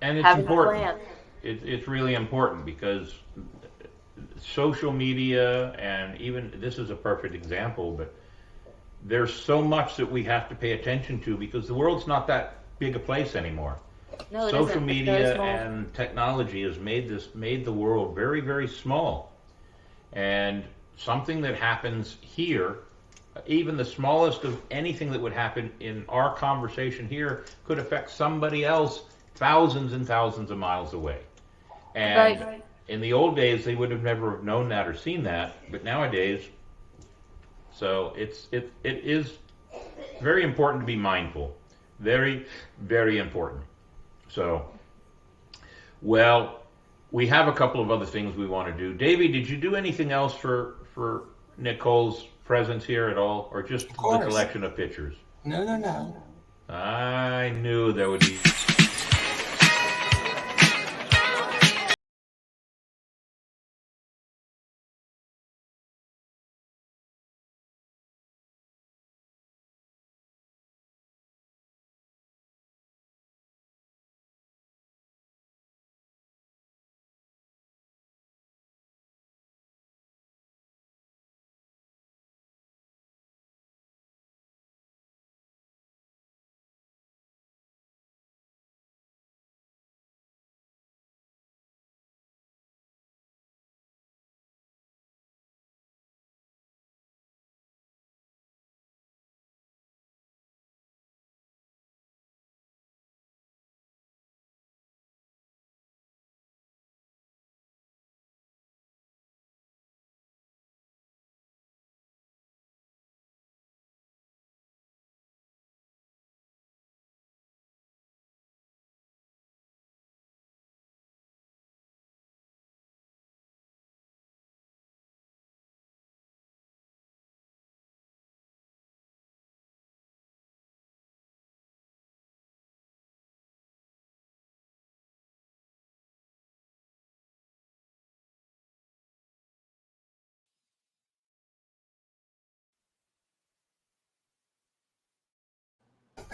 and it's having a important. plan. It's really important because social media, and even this is a perfect example, but there's so much that we have to pay attention to because the world's not that big a place anymore. No, it Social isn't. It's very media small. and technology has made the world very, very small. And something that happens here, even the smallest of anything that would happen in our conversation here, could affect somebody else thousands and thousands of miles away. And Right. in the old days, they would have never have known that or seen that, but nowadays, so it is very important to be mindful, very, very important. So, well, we have a couple of other things we want to do. Davey, did you do anything else for Nicole's presence here at all, or just Of the course. collection of pictures? No, no, no. I knew there would be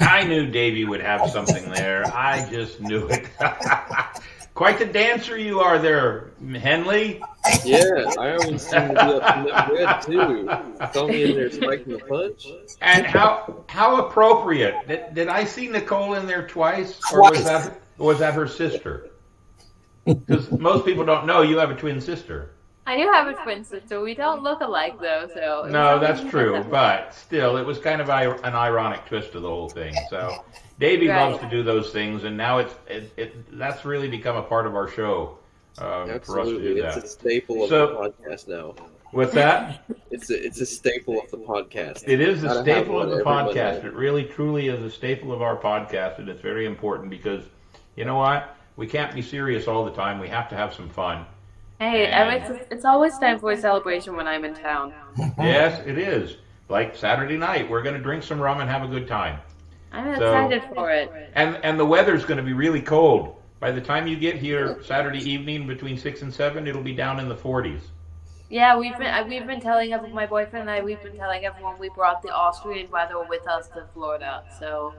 I knew Davey would have something there. I just knew it. Quite the dancer you are there, Henley. Yeah, I always seem to be up in that red too. Saw me in there spiking the punch. And how appropriate. Did I see Nicole in there twice? Or was that her sister? Because most people don't know you have a twin sister. I do have a twin sister. We don't look alike though, so. No, that's true. But still, it was kind of an ironic twist to the whole thing. So Davey loves to do those things, and now that's really become a part of our show for us to do that. It's a staple of the podcast now. What's that? It's a staple of the podcast. It is a staple of the podcast. It really, truly is a staple of our podcast, and it's very important because, you know what? We can't be serious all the time. We have to have some fun. Hey, it's always time for a celebration when I'm in town. Yes, it is. Like Saturday night, we're going to drink some rum and have a good time. I'm excited for it. And the weather's going to be really cold. By the time you get here Saturday evening between 6 and 7, it'll be down in the 40s. Yeah, we've been telling everyone, my boyfriend and I, we've been telling everyone we brought the Austrian weather with us to Florida. So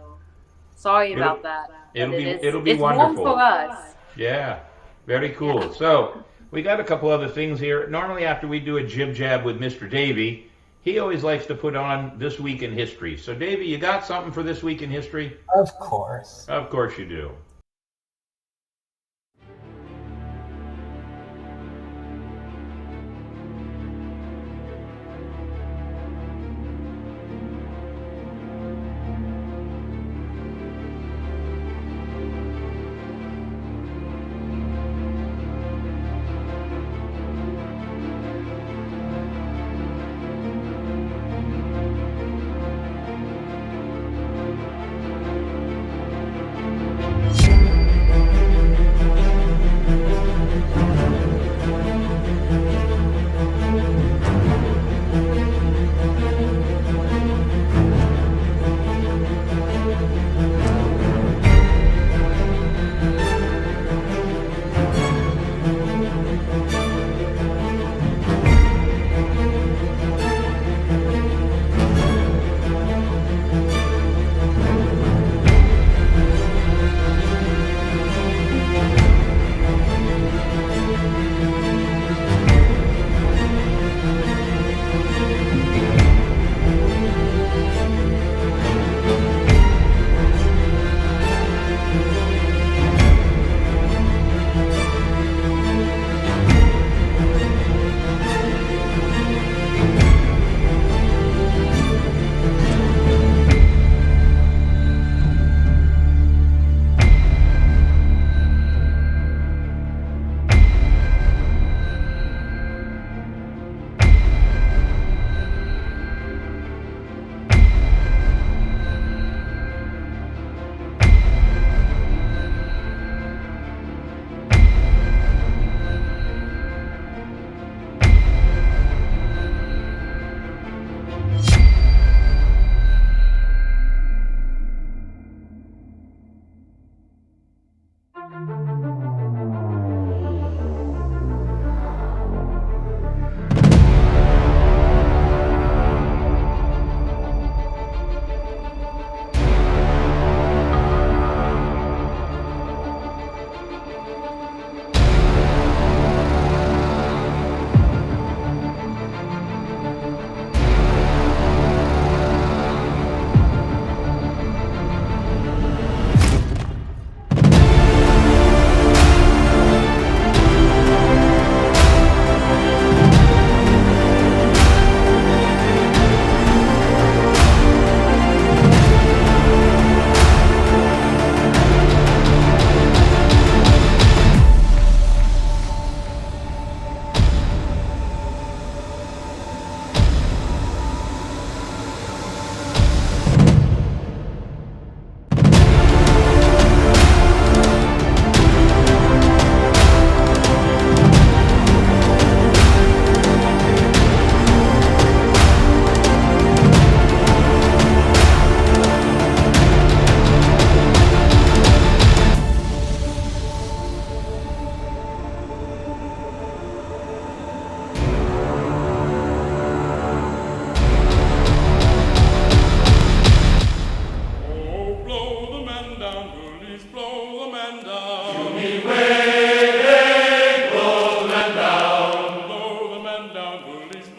sorry about that. It'll be it's wonderful. Warm for us. Yeah, very cool. Yeah. So we got a couple other things here. Normally after we do a jib jab with Mr. Davey, he always likes to put on This Week in History. So Davey, you got something for This Week in History? Of course. Of course you do.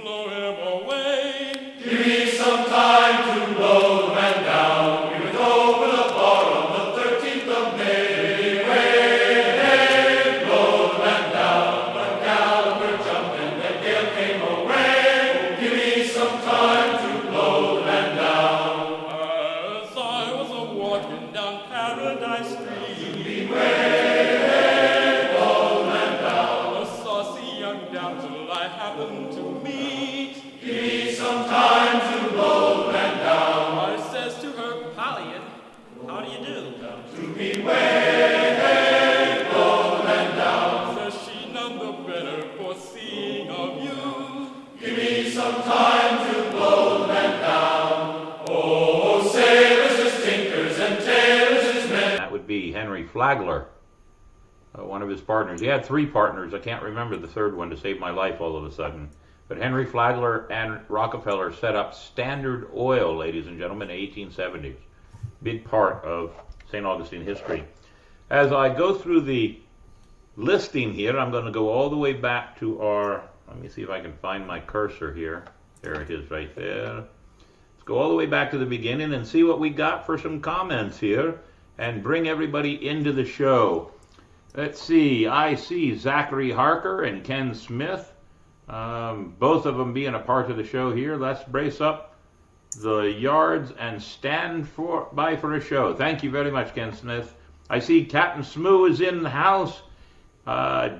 blow him away. Give me some time to blow the man down. We went over the bar on the 13th of May. Way, blow the man down. The Gallagher jumped and the gale came away. Give me some time to blow the man down. As I was a-walking down Paradise Street, way, blow the man down. A saucy young damsel I happened to meet. Give me some time to blow the man down. I says to her, Pallion, how do you do? To me way, blow the man down. Says she, none the better for seeing of you. Give me some time to blow the man down. Oh, sailors is tinkers and tailors is men. That would be Henry Flagler, one of his partners. He had 3 partners. I can't remember the third one to save my life all of a sudden. But Henry Flagler and Rockefeller set up Standard Oil, ladies and gentlemen, in the 1870s. Big part of St. Augustine history. As I go through the listing here, I'm going to go all the way back to our, let me see if I can find my cursor here. There it is right there. Let's go all the way back to the beginning and see what we got for some comments here and bring everybody into the show. Let's see, I see Zachary Harker and Ken Smith, both of them being a part of the show here. Let's brace up the yards and stand by for a show. Thank you very much, Ken Smith. I see Captain Smoo is in the house.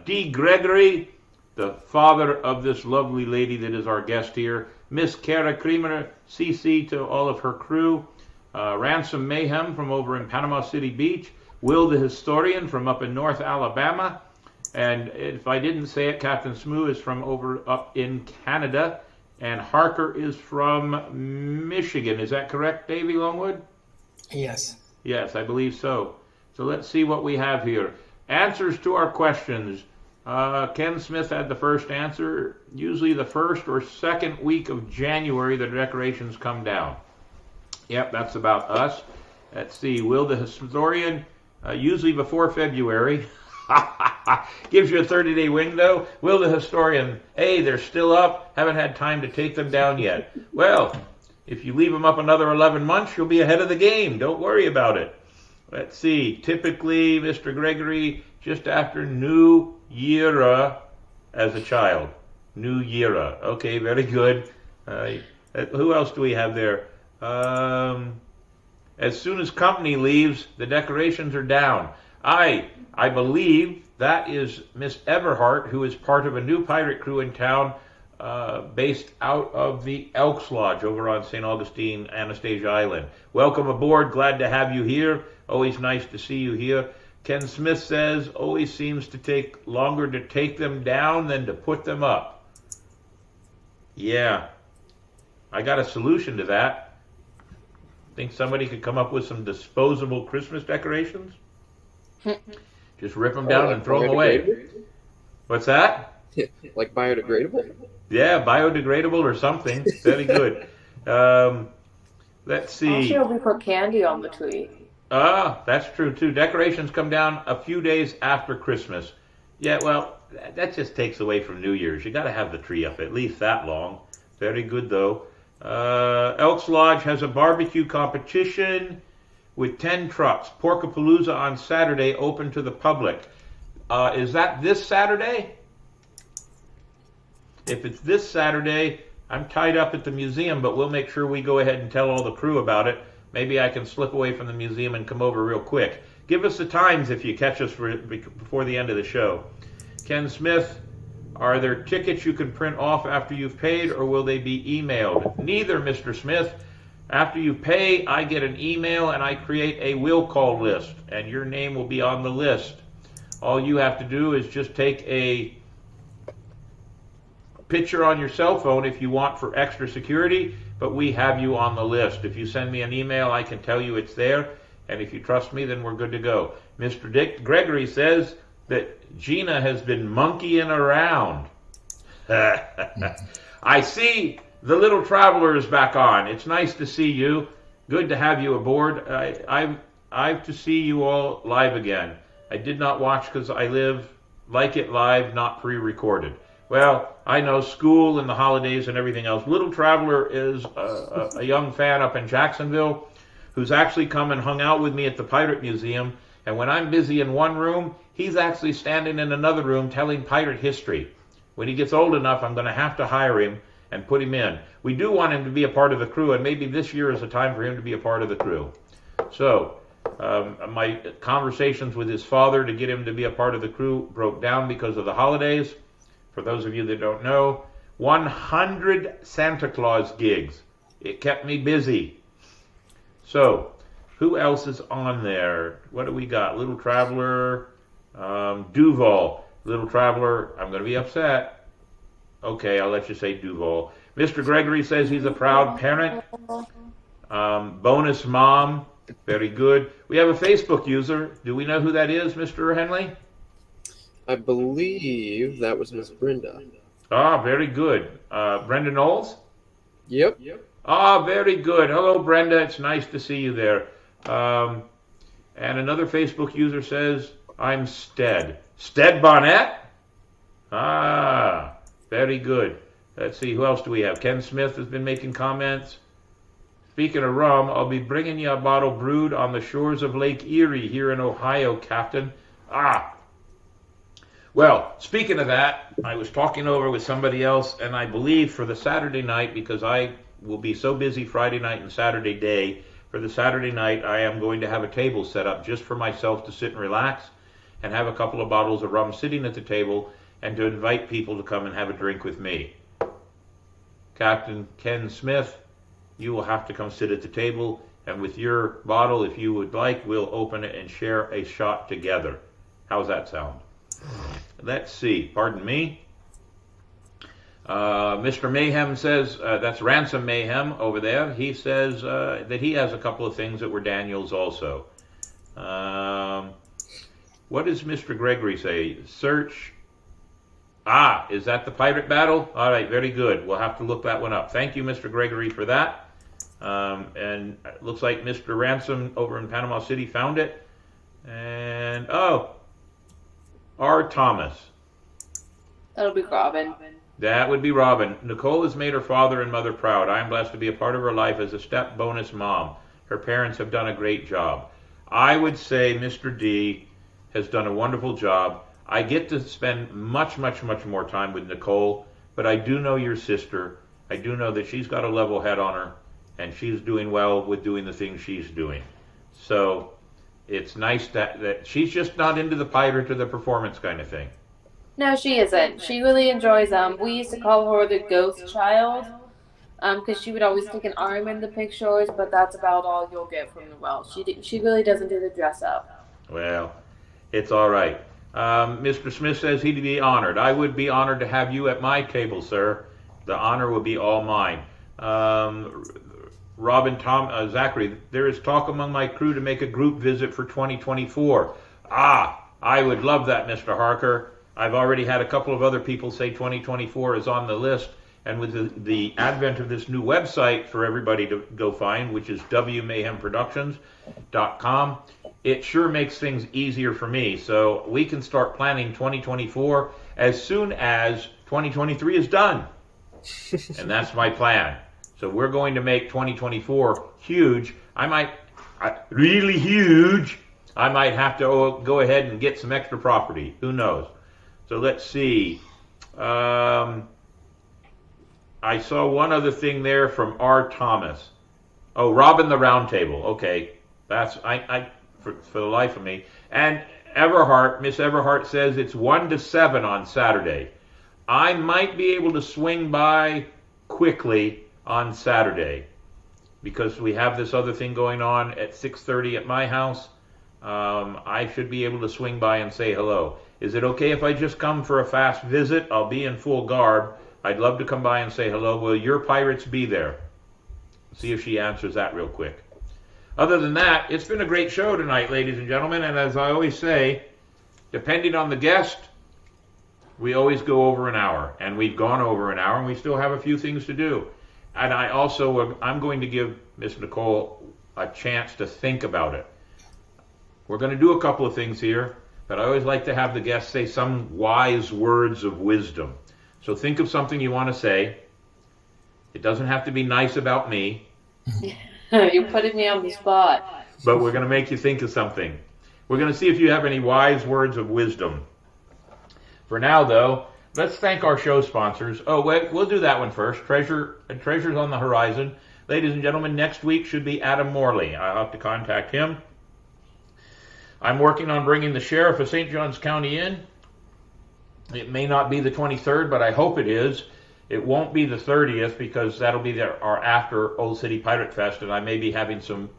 D. Gregory, the father of this lovely lady that is our guest here. Miss Kara Creamer, CC to all of her crew. Ransom Mayhem from over in Panama City Beach. Will the Historian from up in North Alabama. And if I didn't say it, Captain Smoo is from over up in Canada. And Harker is from Michigan. Is that correct, Davey Longwood? Yes. Yes, I believe so. So let's see what we have here. Answers to our questions. Ken Smith had the first answer. Usually the first or second week of January, the decorations come down. Yep, that's about us. Let's see. Will the Historian, usually before February. Gives you a 30-day window. Will the Historian, hey, they're still up, haven't had time to take them down yet. Well, if you leave them up another 11 months, you'll be ahead of the game. Don't worry about it. Let's see. Typically, Mr. Gregory, just after New Year as a child. New Year. Okay, very good. Who else do we have there? As soon as company leaves, the decorations are down. I believe that is Miss Everhart, who is part of a new pirate crew in town based out of the Elks Lodge over on St. Augustine, Anastasia Island. Welcome aboard. Glad to have you here. Always nice to see you here. Ken Smith says, always seems to take longer to take them down than to put them up. Yeah, I got a solution to that. Think somebody could come up with some disposable Christmas decorations? Just rip them down and throw them away. What's that? Like biodegradable? Yeah, biodegradable or something. Very good. Let's see. Actually, we put candy on the tree. That's true too. Decorations come down a few days after Christmas. Yeah, well, that just takes away from New Year's. You got to have the tree up at least that long. Very good though. Elks Lodge has a barbecue competition with 10 trucks. Porkapalooza on Saturday, open to the public. Is that this Saturday? If it's this Saturday, I'm tied up at the museum, but we'll make sure we go ahead and tell all the crew about it. Maybe I can slip away from the museum and come over real quick. Give us the times if you catch us before the end of the show. Ken Smith, are there tickets you can print off after you've paid, or will they be emailed? Neither, Mr. Smith. After you pay, I get an email and I create a will call list, and your name will be on the list. All you have to do is just take a picture on your cell phone if you want for extra security, but we have you on the list. If you send me an email, I can tell you it's there, and if you trust me, then we're good to go. Mr. Dick Gregory says that Gina has been monkeying around. I see the little traveler is back on. It's nice to see you. Good to have you aboard. I've to see you all live again. I did not watch because I like it live, not pre-recorded. Well, I know school and the holidays and everything else. Little Traveler is a young fan up in Jacksonville who's actually come and hung out with me at the Pirate Museum. And when I'm busy in one room, he's actually standing in another room telling pirate history. When he gets old enough, I'm going to have to hire him and put him in. We do want him to be a part of the crew, and maybe this year is the time for him to be a part of the crew. So, my conversations with his father to get him to be a part of the crew broke down because of the holidays. For those of you that don't know, 100 Santa Claus gigs. It kept me busy. So, who else is on there? What do we got? Little Traveler, Duval. Little Traveler, I'm going to be upset. Okay, I'll let you say Duval. Mr. Gregory says he's a proud parent. Bonus mom, very good. We have a Facebook user. Do we know who that is, Mr. Henley? I believe that was Miss Brenda. Ah, very good. Brenda Knowles? Yep. Ah, very good. Hello, Brenda. It's nice to see you there. And another Facebook user says, I'm Stead. Stead Barnett? Ah, very good. Let's see, who else do we have? Ken Smith has been making comments. Speaking of rum, I'll be bringing you a bottle brewed on the shores of Lake Erie here in Ohio, Captain. Ah. Well, speaking of that, I was talking over with somebody else, and I believe for the Saturday night, because I will be so busy Friday night and Saturday day, for the Saturday night I am going to have a table set up just for myself to sit and relax and have a couple of bottles of rum sitting at the table and to invite people to come and have a drink with me. Captain Ken Smith, you will have to come sit at the table, and with your bottle, if you would like, we'll open it and share a shot together. How's that sound? Let's see. Pardon me. Mr. Mayhem says, that's Ransom Mayhem over there. He says that he has a couple of things that were Daniel's also. What does Mr. Gregory say? Search. Ah, is that the pirate battle? All right, very good. We'll have to look that one up. Thank you, Mr. Gregory, for that. And it looks like Mr. Ransom over in Panama City found it. And, R. Thomas. That'll be Robin. That would be Robin. Nicole has made her father and mother proud. I am blessed to be a part of her life as a step bonus mom. Her parents have done a great job. I would say Mr. D has done a wonderful job. I get to spend much, much, much more time with Nicole, but I do know your sister. I do know that she's got a level head on her, and she's doing well with doing the things she's doing. So it's nice that she's just not into the pirate or the performance kind of thing. No, she isn't. She really enjoys we used to call her the ghost child, because she would always stick an arm in the pictures, but that's about all you'll get from Noelle. She really doesn't do the dress up. Well, it's all right. Mr. Smith says he'd be honored. I would be honored to have you at my table, sir. The honor will be all mine. Robin Zachary, there is talk among my crew to make a group visit for 2024. Ah, I would love that, Mr. Harker. I've already had a couple of other people say 2024 is on the list, and with the advent of this new website for everybody to go find, which is wmayhemproductions.com, it sure makes things easier for me. So we can start planning 2024 as soon as 2023 is done. And that's my plan. So we're going to make 2024 huge. Really huge. I might have to go ahead and get some extra property. Who knows? So let's see. I saw one other thing there from R. Thomas. Oh, Robin the Roundtable. Okay. That's for the life of me. And Miss Everhart says it's 1 to 7 on Saturday. I might be able to swing by quickly on Saturday because we have this other thing going on at 6:30 at my house. I should be able to swing by and say hello. Is it okay if I just come for a fast visit? I'll be in full garb. I'd love to come by and say hello. Will your pirates be there? See if she answers that real quick. Other than that, it's been a great show tonight, ladies and gentlemen. And as I always say, depending on the guest, we always go over an hour. And we've gone over an hour, and we still have a few things to do. And I'm going to give Miss Nicole a chance to think about it. We're going to do a couple of things here, but I always like to have the guests say some wise words of wisdom. So think of something you want to say. It doesn't have to be nice about me. You're putting me on the spot. But we're going to make you think of something. We're going to see if you have any wise words of wisdom. For now, though, let's thank our show sponsors. Oh, wait, we'll do that one first. Treasure's on the horizon. Ladies and gentlemen, next week should be Adam Morley. I'll have to contact him. I'm working on bringing the sheriff of St. Johns County in. It may not be the 23rd, but I hope it is. It won't be the 30th because that'll be our after Old City Pirate Fest, and I may be having some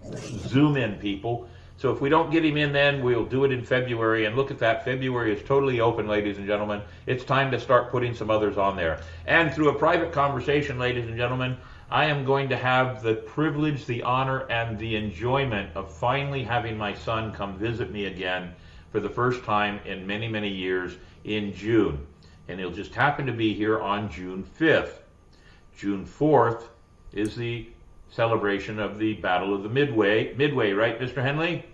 Zoom-in people. So if we don't get him in then, we'll do it in February. And look at that. February is totally open, ladies and gentlemen. It's time to start putting some others on there. And through a private conversation, ladies and gentlemen, I am going to have the privilege, the honor, and the enjoyment of finally having my son come visit me again for the first time in many, many years in June. And he'll just happen to be here on June 5th. June 4th is the celebration of the Battle of the Midway. Midway, right, Mr. Henley?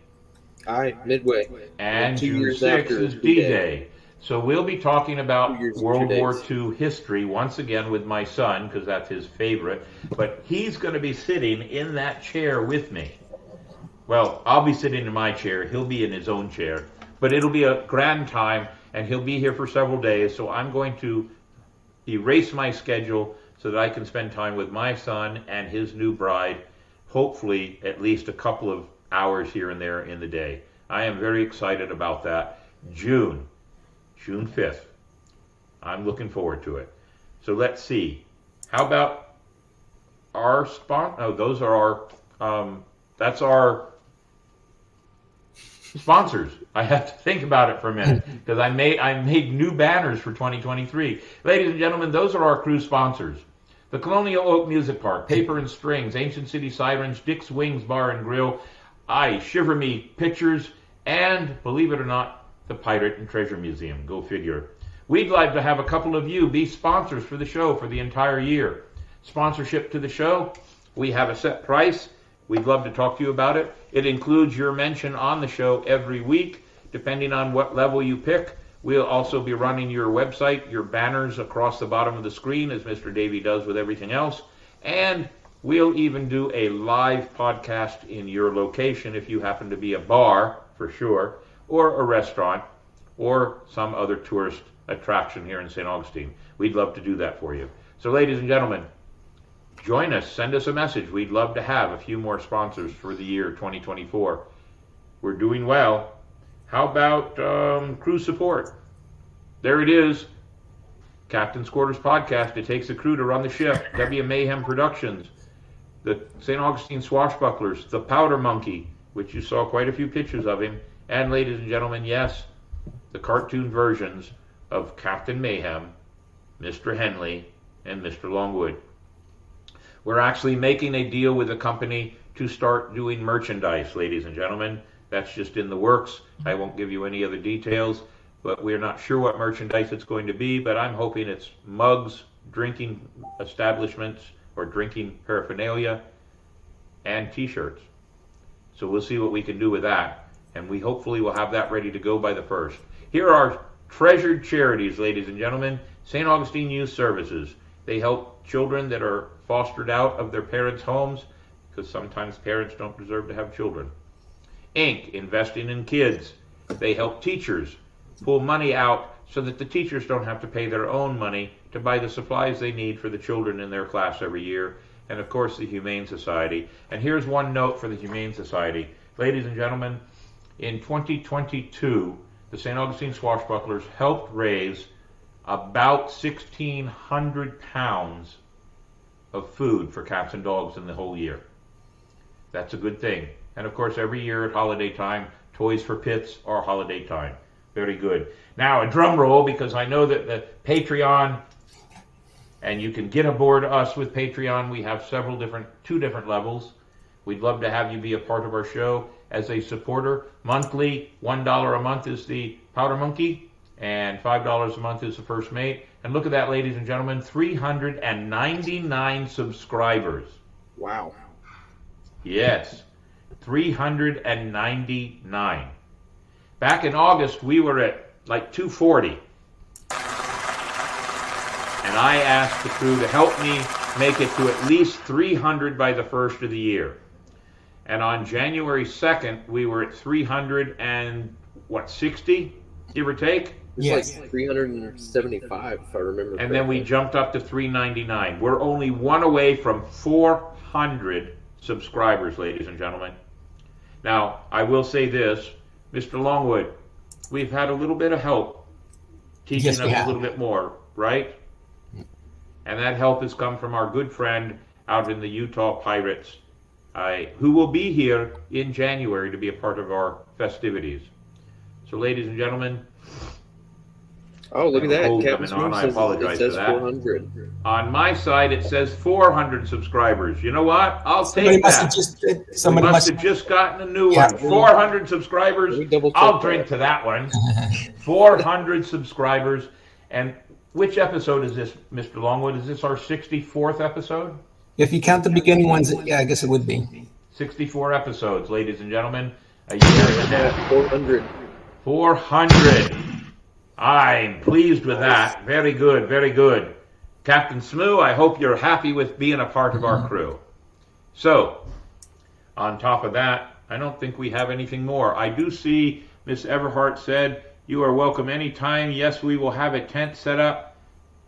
Aye, Midway. And 2 June years 6th after is D-Day. D-Day. So we'll be talking about 2 years and World 2 War days. II history once again with my son, because that's his favorite. But he's going to be sitting in that chair with me. Well, I'll be sitting in my chair. He'll be in his own chair. But it'll be a grand time, and he'll be here for several days. So I'm going to erase my schedule so that I can spend time with my son and his new bride, hopefully at least a couple of hours here and there in the day. I am very excited about that. June 5th. I'm looking forward to it. So let's see. How about our those are our, that's our sponsors. I have to think about it for a minute because I made new banners for 2023. Ladies and gentlemen, those are our cruise sponsors. The Colonial Oak Music Park, Paper and Strings, Ancient City Sirens, Dick's Wings Bar and Grill, Shiver Me Pictures, and, believe it or not, the Pirate and Treasure Museum. Go figure. We'd like to have a couple of you be sponsors for the show for the entire year. Sponsorship to the show, we have a set price. We'd love to talk to you about it. It includes your mention on the show every week, depending on what level you pick. We'll also be running your website, your banners across the bottom of the screen, as Mr. Davey does with everything else. And we'll even do a live podcast in your location if you happen to be a bar, for sure, or a restaurant, or some other tourist attraction here in St. Augustine. We'd love to do that for you. So, ladies and gentlemen, join us. Send us a message. We'd love to have a few more sponsors for the year 2024. We're doing well. How about crew support? There it is. Captain's Quarters Podcast. It takes a crew to run the ship. Mayhem Productions. The St. Augustine Swashbucklers. The Powder Monkey, which you saw quite a few pictures of him. And ladies and gentlemen, yes, the cartoon versions of Captain Mayhem, Mr. Henley, and Mr. Longwood. We're actually making a deal with a company to start doing merchandise, ladies and gentlemen. That's just in the works. I won't give you any other details, but we're not sure what merchandise it's going to be, but I'm hoping it's mugs, drinking establishments, or drinking paraphernalia, and t-shirts. So we'll see what we can do with that, and we hopefully will have that ready to go by the 1st. Here are our treasured charities, ladies and gentlemen. St. Augustine Youth Services. They help children that are fostered out of their parents' homes, because sometimes parents don't deserve to have children. Inc., investing in kids. They help teachers pull money out so that the teachers don't have to pay their own money to buy the supplies they need for the children in their class every year. And of course, the Humane Society. And here's one note for the Humane Society. Ladies and gentlemen, in 2022, the St. Augustine Swashbucklers helped raise about 1,600 pounds of food for cats and dogs in the whole year. That's a good thing. And of course, every year at holiday time, Toys for Pits are holiday time. Very good. Now, a drum roll, because I know that the Patreon, and you can get aboard us with Patreon. We have two different levels. We'd love to have you be a part of our show as a supporter. Monthly, $1 a month is the Powder Monkey, and $5 a month is the First Mate. And look at that, ladies and gentlemen, 399 subscribers. Wow. Yes. 399. Back in August, we were at like 240. And I asked the crew to help me make it to at least 300 by the first of the year. And on January 2nd, we were at 360, give or take? It's like 375, if I remember. And then we jumped up to 399. We're only one away from 400 subscribers, ladies and gentlemen. Now, I will say this, Mr. Longwood, we've had a little bit of help teaching us a little bit more, right? And that help has come from our good friend out in the Utah Pirates, who will be here in January to be a part of our festivities. So, ladies and gentlemen, oh, look at that. Captain I apologize for that. 400. On my side, it says 400 subscribers. You know what? I'll take that. Somebody must have just gotten a new one. 400 subscribers. I'll drink to that one. 400 subscribers. And which episode is this, Mr. Longwood? Is this our 64th episode? If you count the beginning ones, I guess it would be. 64 episodes, ladies and gentlemen. A year and a half. 400. 400. I'm pleased with that. Very good, very good. Captain Smoo, I hope you're happy with being a part of our crew. So, on top of that, I don't think we have anything more. I do see Miss Everhart said, you are welcome anytime. Yes, we will have a tent set up.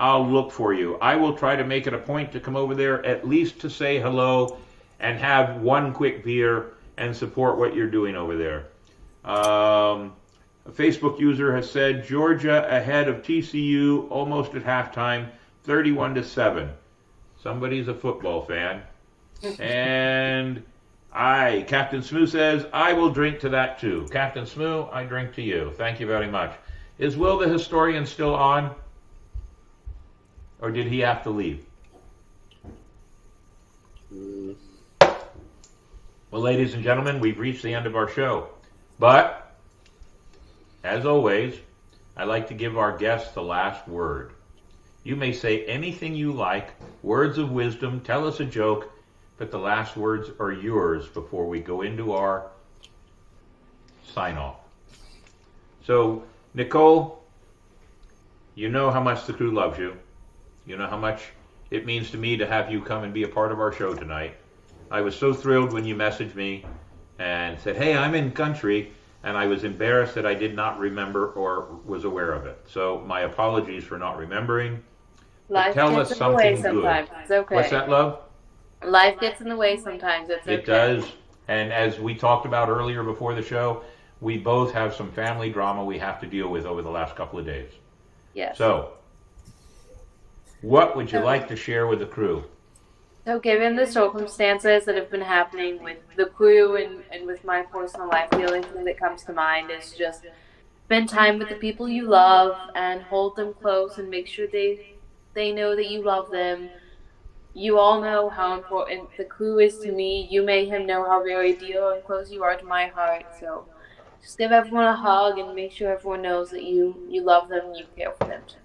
I'll look for you. I will try to make it a point to come over there at least to say hello and have one quick beer and support what you're doing over there. A Facebook user has said, Georgia ahead of TCU almost at halftime, 31-7. Somebody's a football fan. And Captain Smoo says, I will drink to that too. Captain Smoo, I drink to you. Thank you very much. Is Will the Historian still on? Or did he have to leave? Well, ladies and gentlemen, we've reached the end of our show. But, as always, I like to give our guests the last word. You may say anything you like, words of wisdom, tell us a joke, but the last words are yours before we go into our sign-off. So, Nicole, you know how much the crew loves you. You know how much it means to me to have you come and be a part of our show tonight. I was so thrilled when you messaged me and said, hey, I'm in country, and I was embarrassed that I did not remember or was aware of it. So my apologies for not remembering. Life tell gets us in the way something good. sometimes. It's okay. What's that, love? Life gets in the way sometimes. It's okay. It does. And as we talked about earlier before the show, we both have some family drama we have to deal with over the last couple of days. Yes. So, what would you like to share with the crew? So given the circumstances that have been happening with the crew and with my personal life, the only thing that comes to mind is just spend time with the people you love and hold them close and make sure they know that you love them. You all know how important the crew is to me. You Mayhem know how very dear and close you are to my heart. So just give everyone a hug and make sure everyone knows that you love them and you care for them too.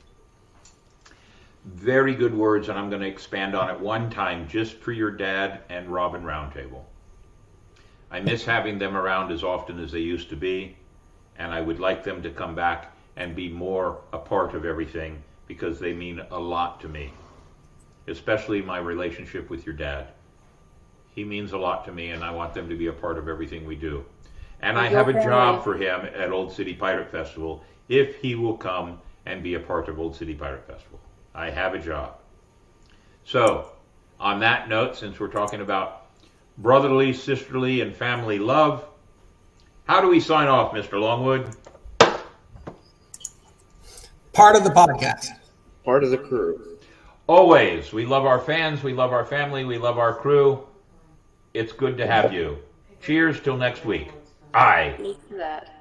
Very good words, and I'm going to expand on it one time just for your dad and Robin Roundtable. I miss having them around as often as they used to be, and I would like them to come back and be more a part of everything because they mean a lot to me, especially my relationship with your dad. He means a lot to me, and I want them to be a part of everything we do. And I have a job for him at Old City Pirate Festival if he will come and be a part of Old City Pirate Festival. I have a job. So, on that note, since we're talking about brotherly, sisterly, and family love, how do we sign off, Mr. Longwood? Part of the podcast. Part of the crew. Always. We love our fans, we love our family, we love our crew. It's good to have you. Cheers till next week. Aye. Thanks for that.